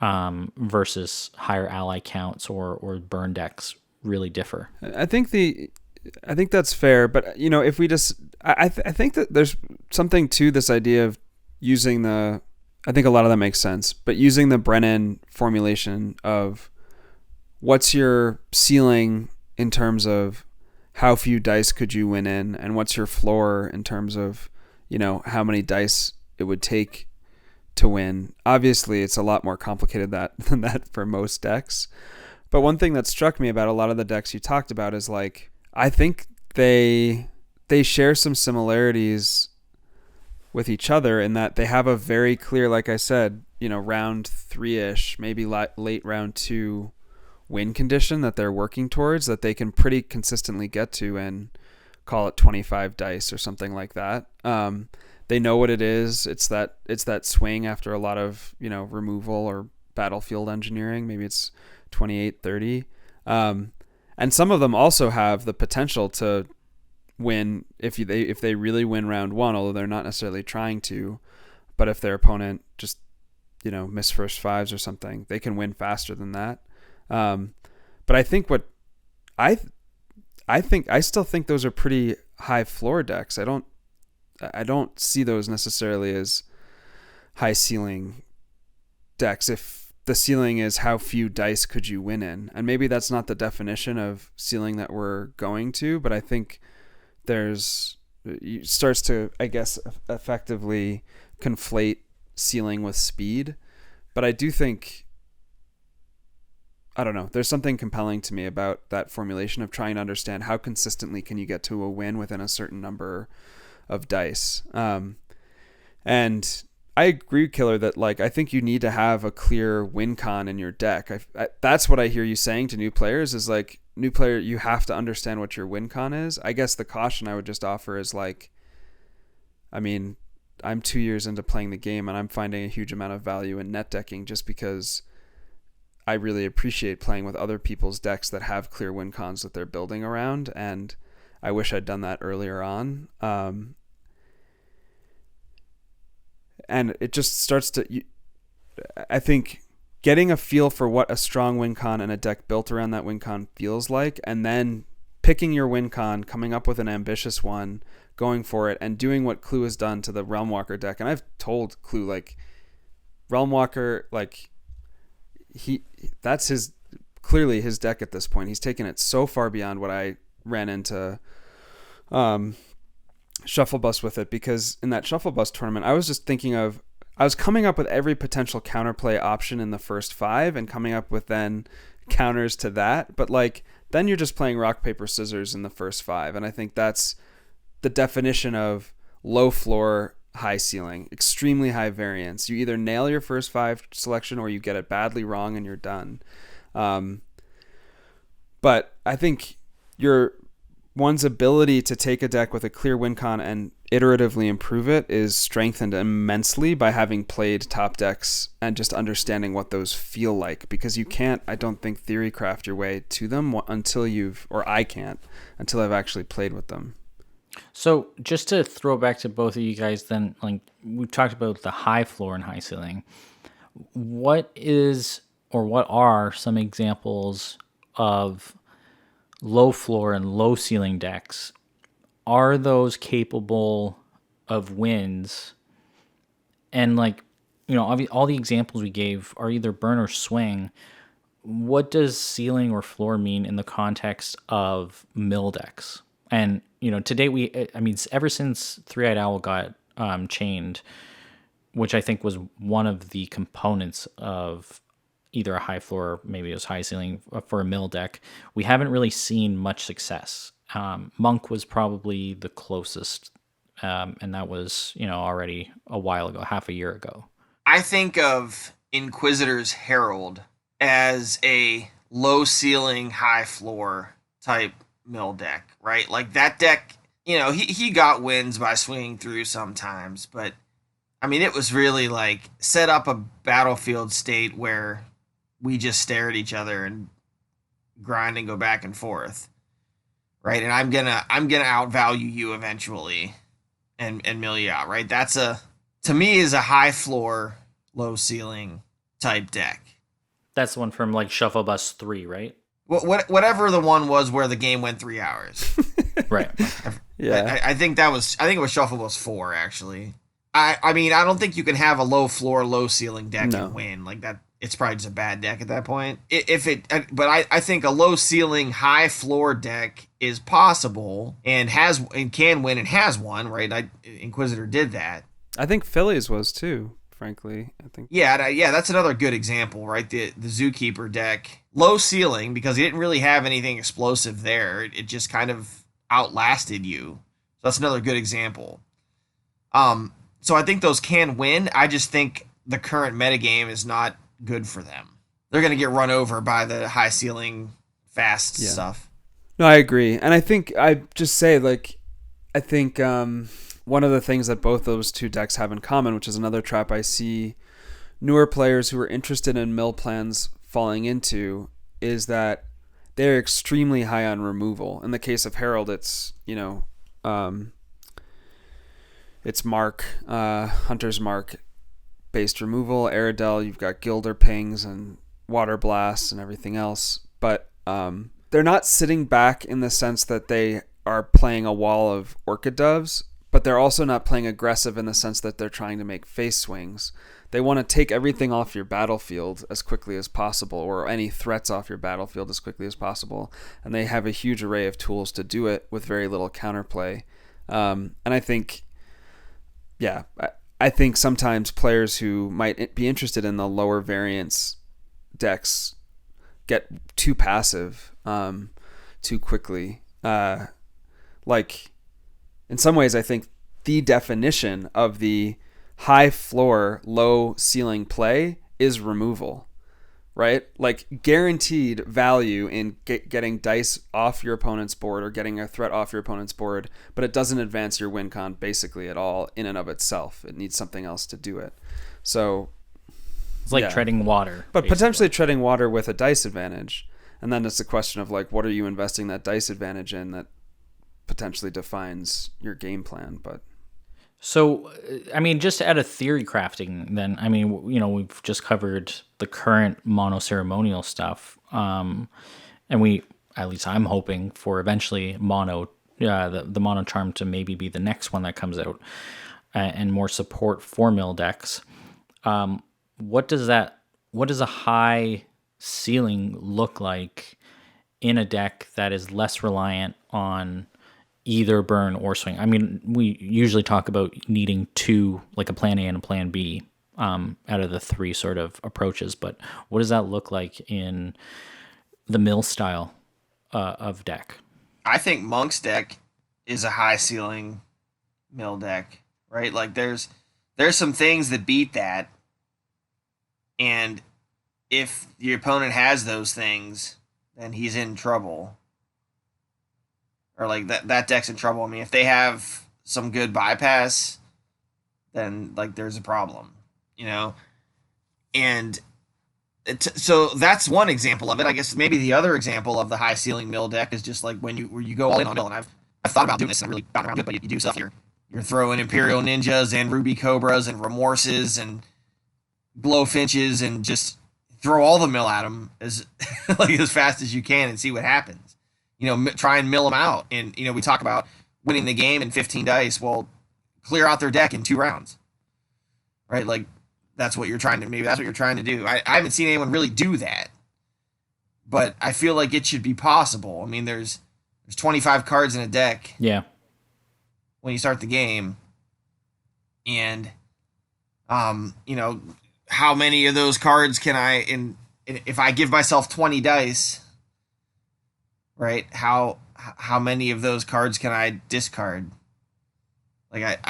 versus higher ally counts or burn decks really differ. I think that's fair, but if we just, I think that there's something to this idea of using I think a lot of that makes sense, but using the Brennan formulation of what's your ceiling in terms of how few dice could you win in, and what's your floor in terms of, how many dice it would take to win. Obviously, it's a lot more complicated than that for most decks. But one thing that struck me about a lot of the decks you talked about is like, I think they share some similarities with each other in that they have a very clear, like I said, round 3-ish, maybe late round 2 win condition that they're working towards, that they can pretty consistently get to and call it 25 dice or something like that. They know what it is. It's that swing after a lot of, removal or battlefield engineering. Maybe it's 28, 30. And some of them also have the potential to win if they really win round 1, although they're not necessarily trying to. But if their opponent just, miss first 5s or something, they can win faster than that. But I think I still think those are pretty high floor decks. I don't see those necessarily as high ceiling decks if the ceiling is how few dice could you win in. And maybe that's not the definition of ceiling that we're going to, but I think it starts to, I guess, effectively conflate ceiling with speed. But I do think, I don't know, there's something compelling to me about that formulation of trying to understand how consistently can you get to a win within a certain number of dice. And I agree, Killer, that like I think you need to have a clear win con in your deck. That's what I hear you saying to new players is like, new player, you have to understand what your win con is. I guess the caution I would just offer is like, I mean, I'm 2 years into playing the game and I'm finding a huge amount of value in net decking just because I really appreciate playing with other people's decks that have clear win cons that they're building around, and I wish I'd done that earlier on. And it just starts to, I think, getting a feel for what a strong win con and a deck built around that win con feels like, and then picking your win con, coming up with an ambitious one, going for it, and doing what Clue has done to the Realmwalker deck. And I've told Clue, like, Realmwalker, like, that's clearly his deck at this point. He's taken it so far beyond what I ran into Shuffle Bus with it, because in that Shuffle Bus tournament, I was just thinking of, I was coming up with every potential counterplay option in the first 5 and coming up with then counters to that. But like, then you're just playing rock, paper, scissors in the first 5. And I think that's the definition of low floor, high ceiling, extremely high variance. You either nail your first 5 selection or you get it badly wrong and you're done. But I think one's ability to take a deck with a clear win con and iteratively improve it is strengthened immensely by having played top decks and just understanding what those feel like, because you can't, I don't think, theory craft your way to them until I can't, until I've actually played with them. So just to throw back to both of you guys then, like, we've talked about the high floor and high ceiling. What are some examples of low floor and low ceiling decks? Are those capable of wins? And like, all the examples we gave are either burn or swing. What does ceiling or floor mean in the context of mill decks? And to date, ever since Three-Eyed Owl got chained, which I think was one of the components of either a high floor, maybe it was high ceiling for a mill deck, we haven't really seen much success. Monk was probably the closest, and that was already a while ago, half a year ago. I think of Inquisitor's Herald as a low ceiling, high floor type mill deck, right? Like that deck, he got wins by swinging through sometimes, but I mean, it was really like set up a battlefield state where we just stare at each other and grind and go back and forth, right? And I'm gonna outvalue you eventually, and mill you out, right? That's to me is a high floor, low ceiling type deck. That's the one from like Shuffle Bus 3, right? Whatever the one was where the game went 3 hours. Right. Yeah. I think it was Shuffle Bus 4 actually. I mean, I don't think you can have a low floor, low ceiling deck and win like that. It's probably just a bad deck at that point. But I think a low ceiling, high floor deck is possible and can win and has won, right? Inquisitor did that. I think Phillies was too, frankly. I think. Yeah, that's another good example, right? The Zookeeper deck, low ceiling because he didn't really have anything explosive there. It just kind of outlasted you. So that's another good example. So I think those can win. I just think the current metagame is not good for them. They're going to get run over by the high ceiling, fast stuff. No, I agree. And I think I just say, like, I think one of the things that both those two decks have in common, which is another trap I see newer players who are interested in mill plans falling into, is that they're extremely high on removal. In the case of Herald, it's, it's Mark, Hunter's Mark based removal. Aerodel, you've got Gilder Pings and Water Blasts and everything else. But they're not sitting back in the sense that they are playing a wall of Orchid Doves, but they're also not playing aggressive in the sense that they're trying to make face swings. They want to take everything off your battlefield as quickly as possible, or any threats off your battlefield as quickly as possible. And they have a huge array of tools to do it with very little counterplay. And I think, I think sometimes players who might be interested in the lower variance decks get too passive too quickly. Like, in some ways, I think the definition of the high floor, low ceiling play is removal, right? Like, guaranteed value in getting dice off your opponent's board or getting a threat off your opponent's board, but it doesn't advance your win con basically at all in and of itself. It needs something else to do it. So it's like treading water. But basically, potentially treading water with a dice advantage. And then it's a question of, like, what are you investing that dice advantage in that potentially defines your game plan? But so, I mean, just to add a theory crafting, then, I mean, we've just covered the current mono ceremonial stuff. And at least I'm hoping for eventually mono, the mono charm to maybe be the next one that comes out, and more support for mill decks. What does a high ceiling look like in a deck that is less reliant on either burn or swing? I mean, we usually talk about needing two, like a plan A and a plan B, out of the three sort of approaches. But what does that look like in the mill style of deck? I think Monk's deck is a high ceiling mill deck, right? Like there's some things that beat that, and if your opponent has those things, then he's in trouble. Or like that deck's in trouble. I mean, if they have some good bypass, then like there's a problem, And so that's one example of it. I guess maybe the other example of the high ceiling mill deck is just like where you go all in on mill. And I've thought about doing this and really gotten around to it, but you do stuff. You're throwing Imperial Ninjas and Ruby Cobras and Remorses and Glowfinches and just throw all the mill at them as fast as you can and see what happens. Try and mill them out. And, we talk about winning the game in 15 dice. Well, clear out their deck in 2 rounds, right? Like that's what you're trying to do. I haven't seen anyone really do that, but I feel like it should be possible. I mean, there's There's 25 cards in a deck Yeah. when you start the game, and how many of those cards can I if I give myself 20 dice, right? How many of those cards can I discard? Like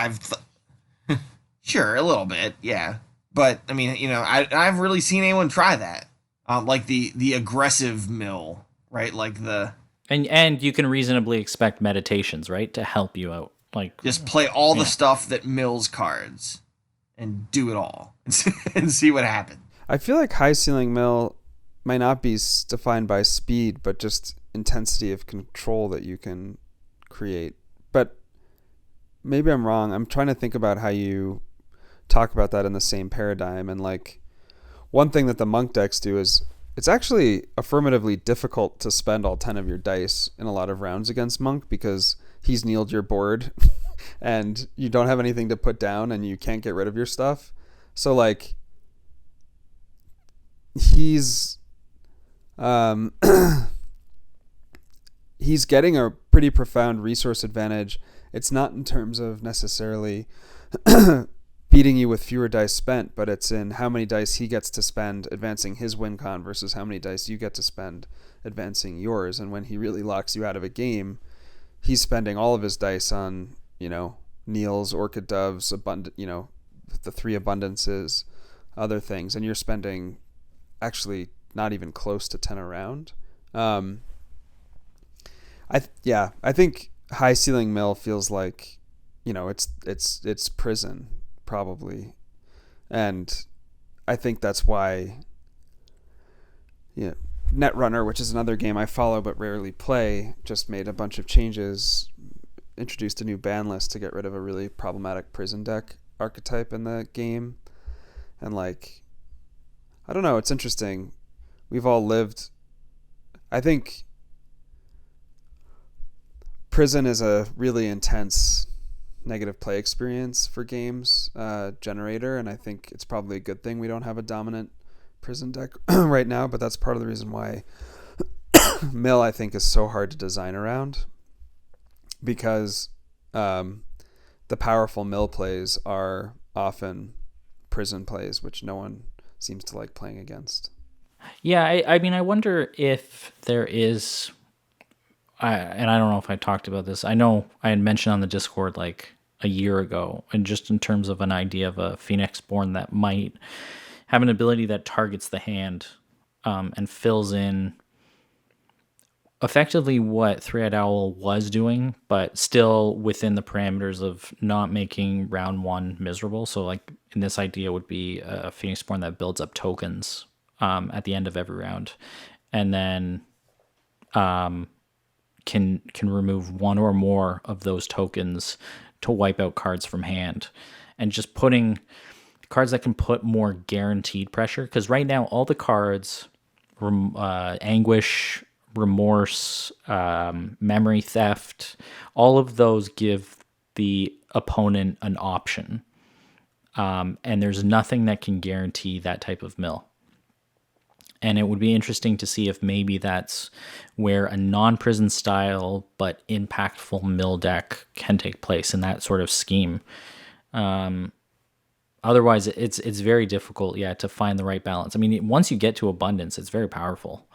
sure, a little bit, yeah. But I mean, I haven't really seen anyone try that. Like the aggressive mill, right? Like And you can reasonably expect meditations, right, to help you out. Like just play all the stuff that mills cards and do it all and see what happens. I feel like high ceiling mill might not be defined by speed, but just intensity of control that you can create. But maybe I'm wrong. I'm trying to think about how you talk about that in the same paradigm. And like one thing that the monk decks do is it's actually affirmatively difficult to spend all 10 of your dice in a lot of rounds against monk because he's kneeled your board and you don't have anything to put down and you can't get rid of your stuff. So like he's he's getting a pretty profound resource advantage. It's not in terms of necessarily beating you with fewer dice spent, but it's in how many dice he gets to spend advancing his win con versus how many dice you get to spend advancing yours. And when he really locks you out of a game, he's spending all of his dice on, Neil's, Orchid Doves, the 3 abundances, other things, and you're spending actually not even close to 10 a round. I think high ceiling mill feels like, it's prison probably, and I think that's why Netrunner, which is another game I follow but rarely play, just made a bunch of changes, introduced a new ban list to get rid of a really problematic prison deck archetype in the game. And like, I don't know, it's interesting. We've all lived, I think prison is a really intense negative play experience for games generator, and I think it's probably a good thing we don't have a dominant prison deck right now, but that's part of the reason why mill I think is so hard to design around, because the powerful mill plays are often prison plays, which no one seems to like playing against. Yeah, I mean, I wonder if there is, and I don't know if I talked about this. I know I had mentioned on the Discord like a year ago, and just in terms of an idea of a Phoenix-born that might have an ability that targets the hand and fills in effectively what Three-Eyed Owl was doing, but still within the parameters of not making round one miserable. So like in this idea would be a Phoenix-born that builds up tokens at the end of every round, and then can remove one or more of those tokens to wipe out cards from hand, and just putting cards that can put more guaranteed pressure. Because right now all the cards, anguish, remorse, memory theft, all of those give the opponent an option, and there's nothing that can guarantee that type of mill. And it would be interesting to see if maybe that's where a non-prison style but impactful mill deck can take place in that sort of scheme. Otherwise, it's very difficult, to find the right balance. I mean, once you get to abundance, it's very powerful,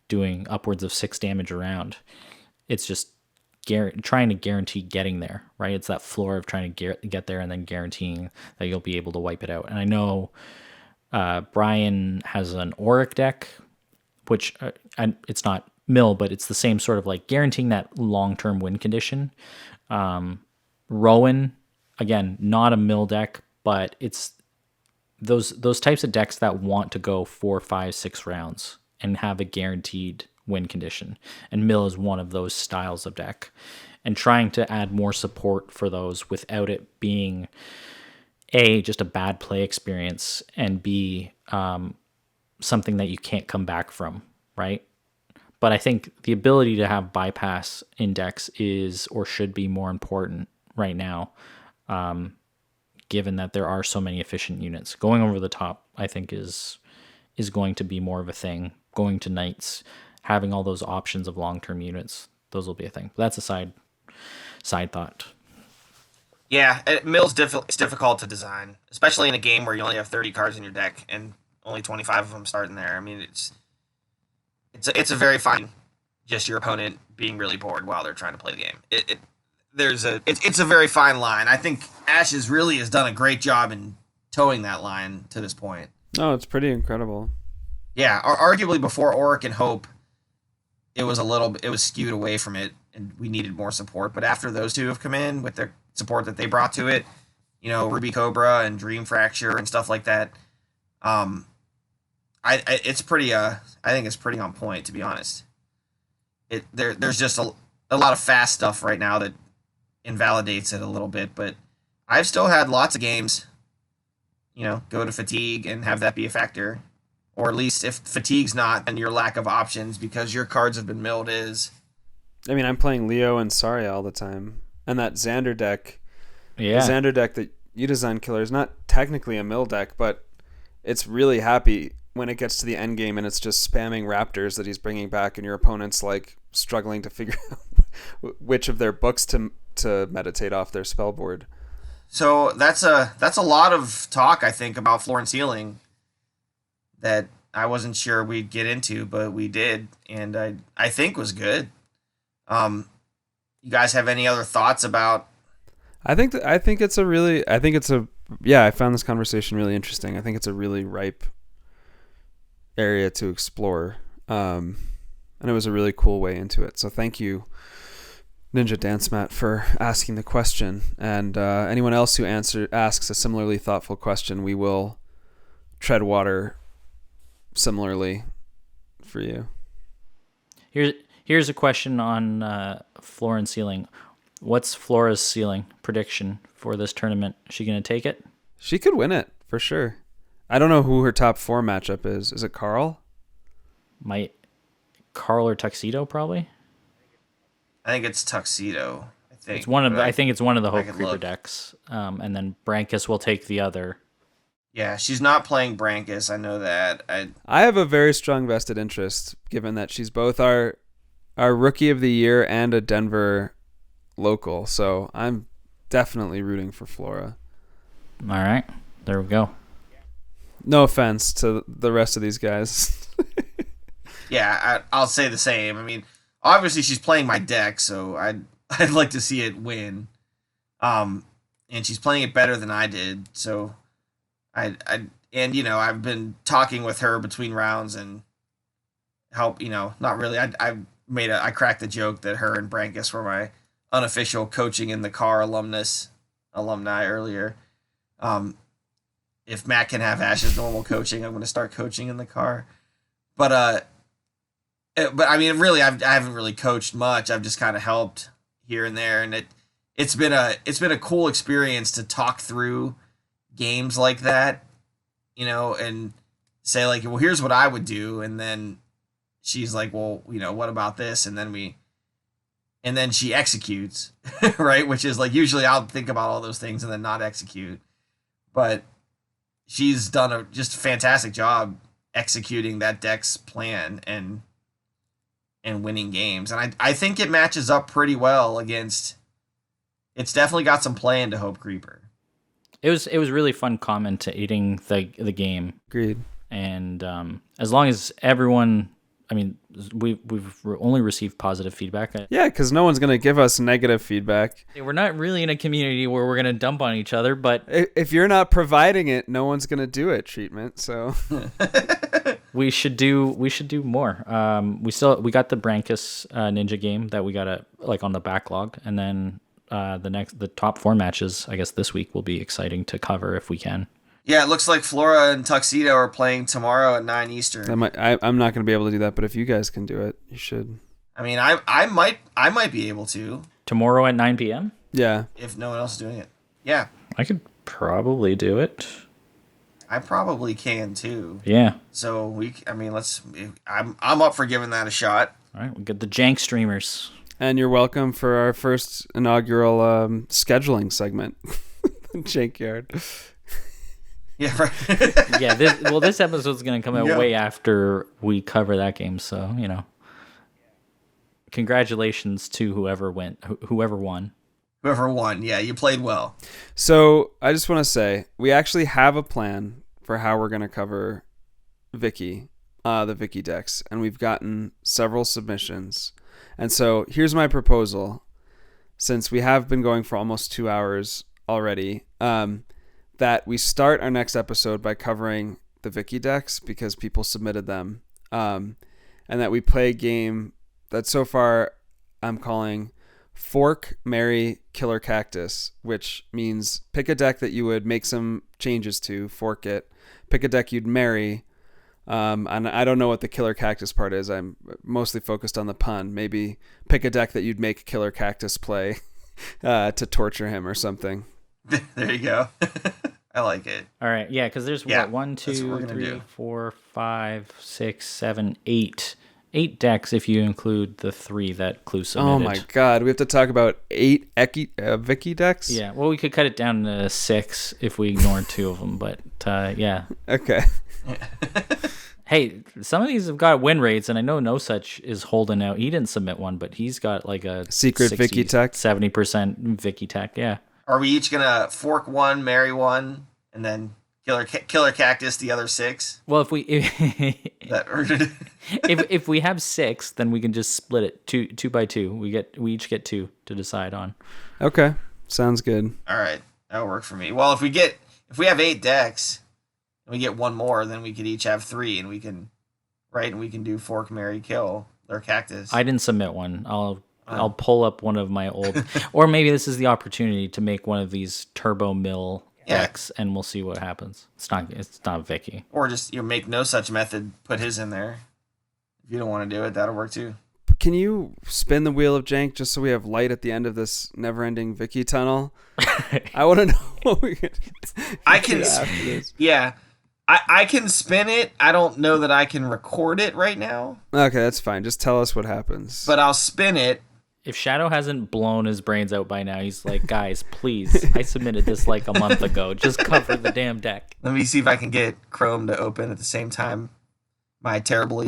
doing upwards of 6 damage around. It's just trying to guarantee getting there, right? It's that floor of trying to get there and then guaranteeing that you'll be able to wipe it out. And I know Brian has an Auric deck, which it's not mill, but it's the same sort of like guaranteeing that long-term win condition. Rowan, again, not a mill deck, but it's those types of decks that want to go 4, 5, 6 rounds and have a guaranteed win condition. And mill is one of those styles of deck. And trying to add more support for those without it being A, just a bad play experience, and B, something that you can't come back from, right? But I think the ability to have bypass in decks is or should be more important right now, given that there are so many efficient units. Going over the top, I think, is going to be more of a thing. Going to knights, having all those options of long-term units, those will be a thing. But that's a side thought. Yeah, Mill's it's difficult to design, especially in a game where you only have 30 cards in your deck and only 25 of them starting there. I mean, it's a very fine, just your opponent being really bored while they're trying to play the game. It's a very fine line. I think Ashes really has done a great job in towing that line to this point. Oh, it's pretty incredible. Yeah, arguably before Auric and Hope, it was skewed away from it, and we needed more support. But after those two have come in with their support that they brought to it, Ruby Cobra and Dream Fracture and stuff like that, it's pretty. I think it's pretty on point, to be honest. There's just a lot of fast stuff right now that invalidates it a little bit, but I've still had lots of games, go to fatigue and have that be a factor. Or at least if fatigue's not, then your lack of options because your cards have been milled is. I mean, I'm playing Leo and Saria all the time. And that Xander deck, Yeah. the Xander deck that you design, Killer, is not technically a mill deck, but it's really happy when it gets to the end game and it's just spamming Raptors that he's bringing back and your opponent's like struggling to figure out which of their books to meditate off their spell board. So that's a lot of talk, I think, about floor and ceiling that I wasn't sure we'd get into, but we did, and I think was good. You guys have any other thoughts about? I found this conversation really interesting. I think it's a really ripe area to explore, and it was a really cool way into it. So thank you, Ninja Dance Mat, for asking the question. And anyone else who asks a similarly thoughtful question, we will tread water similarly for you. Here's a question on floor and ceiling. What's Flora's ceiling prediction for this tournament? Is she going to take it? She could win it, for sure. I don't know who her top 4 matchup is. Is it Carl? Carl or Tuxedo, probably? I think it's Tuxedo. I think it's one of the Hope Creeper look. decks. And then Brankus will take the other. Yeah, she's not playing Brankus. I know that. I have a very strong vested interest, given that she's both our Rookie of the Year and a Denver local. So I'm definitely rooting for Flora. All right. There we go. No offense to the rest of these guys. Yeah, I'll say the same. I mean, obviously she's playing my deck, so I'd like to see it win. And she's playing it better than I did, so I've been talking with her between rounds and help, not really. I cracked the joke that her and Brankus were my unofficial coaching in the car alumni earlier. If Matt can have Ash's normal coaching, I'm going to start coaching in the car. But I mean, really, I haven't really coached much. I've just kind of helped here and there, and it's been a cool experience to talk through games like that, and say like, well, here's what I would do, and then she's like, well, what about this, and then she executes, right? Which is like, usually I'll think about all those things and then not execute, but she's done a just fantastic job executing that deck's plan and winning games. And I think it matches up pretty well against, it's definitely got some play into Hope Creeper. It was really fun commentating the game. Agreed. And as long as everyone, I mean, we've only received positive feedback. Yeah, because no one's going to give us negative feedback. We're not really in a community where we're going to dump on each other, but if you're not providing it, no one's going to do it, treatment. So we should do more. We got the Brankus Ninja game that we got on the backlog, and then the top 4 matches, I guess this week will be exciting to cover if we can. Yeah, it looks like Flora and Tuxedo are playing tomorrow at 9 Eastern. I'm not going to be able to do that, but if you guys can do it, you should. I mean, I might be able to. Tomorrow at 9 p.m.? Yeah. If no one else is doing it. Yeah. I could probably do it. I probably can too. Yeah. So I'm up for giving that a shot. All right, we'll get the Jank streamers. And you're welcome for our first inaugural scheduling segment. Jankyard. Yeah, right. Yeah, this episode's going to come out way after we cover that game, so, congratulations to whoever won. Whoever won, yeah, you played well. So I just want to say we actually have a plan for how we're going to cover Vicky, the Vicky decks, and we've gotten several submissions. And so here's my proposal, since we have been going for almost 2 hours already, that we start our next episode by covering the Vicky decks because people submitted them, and that we play a game that so far I'm calling Fork, Marry, Killer Cactus, which means pick a deck that you would make some changes to, fork it, pick a deck you'd marry, and I don't know what the Killer Cactus part is. I'm mostly focused on the pun. Maybe pick a deck that you'd make Killer Cactus play to torture him or something. There you go. I like it. All right, yeah, because there's Yeah, what, 1, that's what 2, we're gonna 3, do. 4, 5, 6, 7, 8. 8 decks if you include the 3 that Clue submitted. Oh my god, we have to talk about 8 Vicky decks? Yeah, well, we could cut it down to 6 if we ignored 2 of them, but yeah. Okay. Hey, some of these have got win rates, and I know No Such is holding out. He didn't submit one, but he's got like a Secret Vicky tech? 70% Vicky tech, yeah. Are we each gonna fork one, marry one, and then Killer Cactus the other 6? Well, if we That if we have 6, then we can just split it two by 2. We each get 2 to decide on. Okay. Sounds good. All right, that'll work for me. Well, if we have 8 decks, and we get one more, then we could each have 3, and we can do fork, marry, kill, or cactus. I didn't submit one. I'll pull up one of my old, or maybe this is the opportunity to make one of these turbo mill decks, and we'll see what happens. It's not Vicky. Or just make No Such method, put his in there. If you don't want to do it, that'll work too. Can you spin the wheel of Jank just so we have light at the end of this never-ending Vicky tunnel? I want to know what we can I can, do after this. yeah, I can spin it. I don't know that I can record it right now, Okay, that's fine. Just tell us what happens. but I'll spin it. If Shadow hasn't blown his brains out by now, he's like, guys, please, I submitted this like a month ago. Just cover the damn deck. Let me see if I can get Chrome to open at the same time. My terrible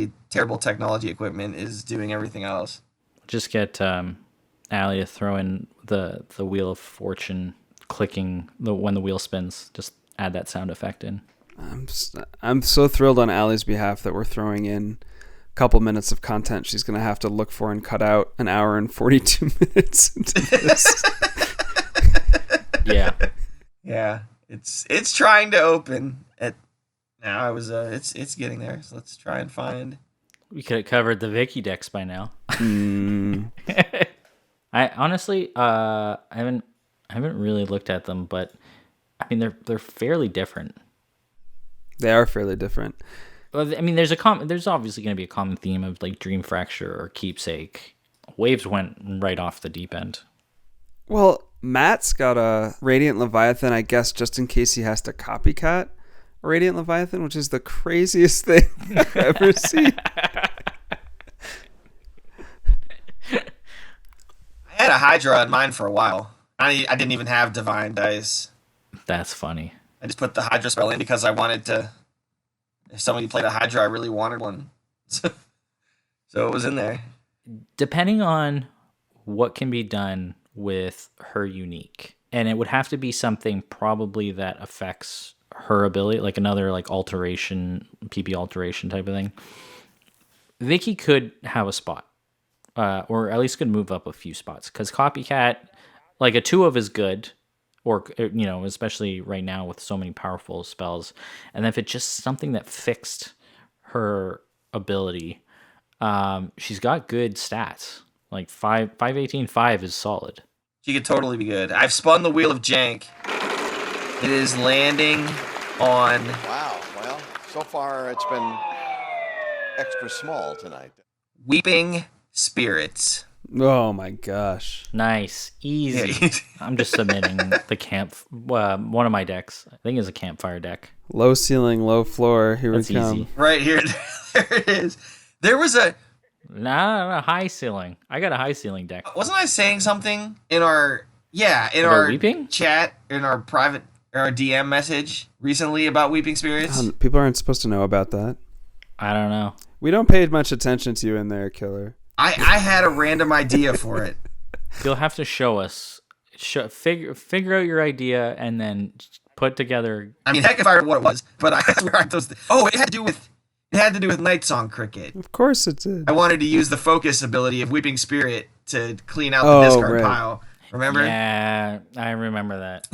technology equipment is doing everything else. Just get Allie to throw in the Wheel of Fortune clicking when the wheel spins. Just add that sound effect in. I'm so thrilled on Allie's behalf that we're throwing in a couple minutes of content she's going to have to look for and cut out an hour and 42 minutes into this. Yeah. Yeah, it's trying to open. It's getting there. So let's try and find. We could have covered the Vicky decks by now. Mm. I honestly, I haven't really looked at them, but I mean they're fairly different. They are fairly different. Well, I mean, there's obviously going to be a common theme of like Dream Fracture or Keepsake. Waves went right off the deep end. Well, Matt's got a Radiant Leviathan, I guess, just in case he has to copycat a Radiant Leviathan, which is the craziest thing I've ever seen. I had a Hydra on mine for a while. I didn't even have Divine Dice. That's funny. I just put the Hydra spell in because I wanted to. If somebody played a Hydra, I really wanted one. So it was in there. Depending on what can be done with her unique, and it would have to be something probably that affects her ability, like another like alteration, PP alteration type of thing. Vicky could have a spot, or at least could move up a few spots, because Copycat, like a 2 of is good, or especially right now with so many powerful spells, and if it's just something that fixed her ability, she's got good stats. Like 518 5 is solid. She could totally be good. I've spun the Wheel of Jank. It is landing on. Wow. Well, so far it's been extra small tonight. Weeping Spirits. Oh my gosh. Nice, easy. Yeah. I'm just submitting the camp. One of my decks, I think, is a campfire deck. Low ceiling, low floor. Here That's we come. easy. Right here. There it is. There was a. Nah, high ceiling. I got a high ceiling deck. Wasn't I saying something in our About our Weeping? chat, in our DM message recently about Weeping Spirits? People aren't supposed to know about that. I don't know. We don't pay much attention to you in there, Killer. I had a random idea for it. You'll have to show us. Figure out your idea and then put together. I mean, heck if I remember what it was, but I swear I those. Oh, it had to do with Night Song Cricket. Of course it did. I wanted to use the focus ability of Weeping Spirit to clean out the discard pile. Remember? Yeah, I remember that.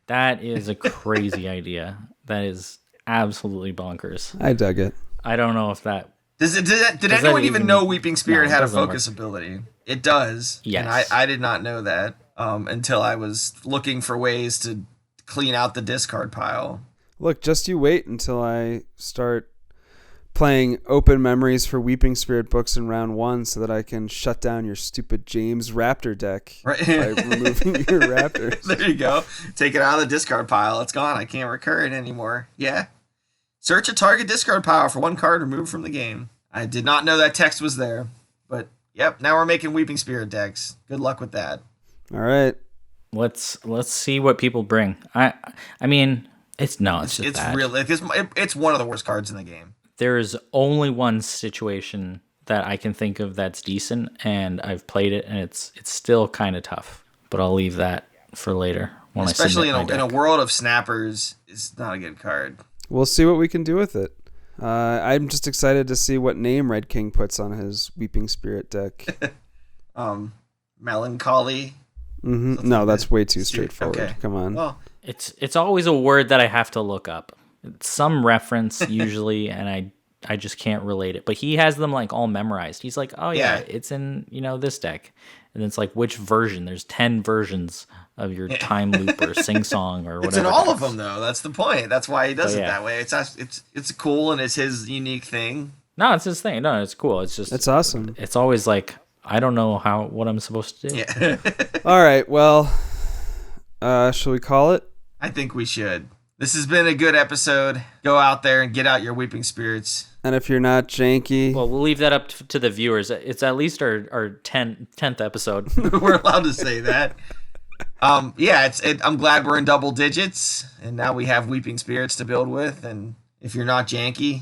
That is a crazy idea. That is absolutely bonkers. I dug it. I don't know if that... Did anyone even know Weeping Spirit had a focus work. ability? It does. Yes. And I did not know that until I was looking for ways to clean out the discard pile. Look, just you wait until I start playing open memories for Weeping Spirit books in round 1 so that I can shut down your stupid James Raptor deck right. by removing your Raptors. There you go. Take it out of the discard pile. It's gone. I can't recur it anymore. Yeah. Search a target discard pile for 1 card removed from the game. I did not know that text was there. But, yep, now we're making Weeping Spirit decks. Good luck with that. All right. Let's see what people bring. I mean, it's just bad. It's one of the worst cards in the game. There is only one situation that I can think of that's decent, and I've played it, and it's still kind of tough. But I'll leave that for later. Especially in a world of snappers, it's not a good card. We'll see what we can do with it. I'm just excited to see what name Red King puts on his Weeping Spirit deck. Melancholy. Mm-hmm. No, that's way too straightforward. Okay. Come on. Well, it's always a word that I have to look up. It's some reference usually, and I just can't relate it. But he has them like all memorized. He's like, oh yeah. It's in this deck, and it's like which version? There's 10 versions of your time loop or sing song or whatever. It's in all of them though. That's the point. That's why he does it that way. It's cool and it's his unique thing. No, it's his thing. No, it's cool. It's awesome. It's always like I don't know what I'm supposed to do. Yeah. All right. Well, shall we call it? I think we should. This has been a good episode. Go out there and get out your Weeping Spirits. And if you're not janky... Well, we'll leave that up to the viewers. It's at least our 10th episode. We're allowed to say that. I'm glad we're in double digits. And now we have Weeping Spirits to build with. And if you're not janky...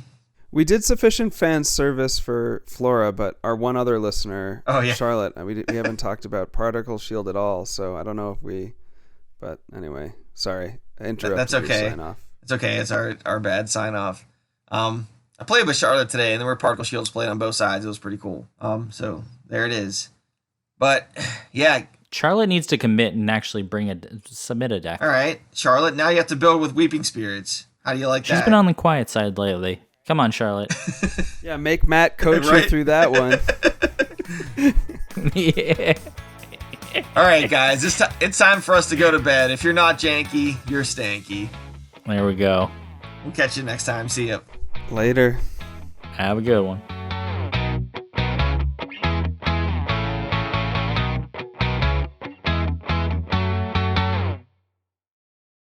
We did sufficient fan service for Flora, but our one other listener, Charlotte, we haven't talked about Particle Shield at all. So I don't know if we... But anyway, sorry. That's okay. Sign off. It's okay. It's our bad sign off. I played with Charlotte today, and there were particle shields played on both sides. It was pretty cool. So there it is. But yeah, Charlotte needs to commit and actually submit a deck. All right, Charlotte. Now you have to build with Weeping Spirits. How do you like that? She's been on the quiet side lately. Come on, Charlotte. Yeah, make Matt coach you through that one. Yeah. All right, guys, it's time for us to go to bed. If you're not janky, you're stanky. There we go. We'll catch you next time. See ya. Later. Have a good one.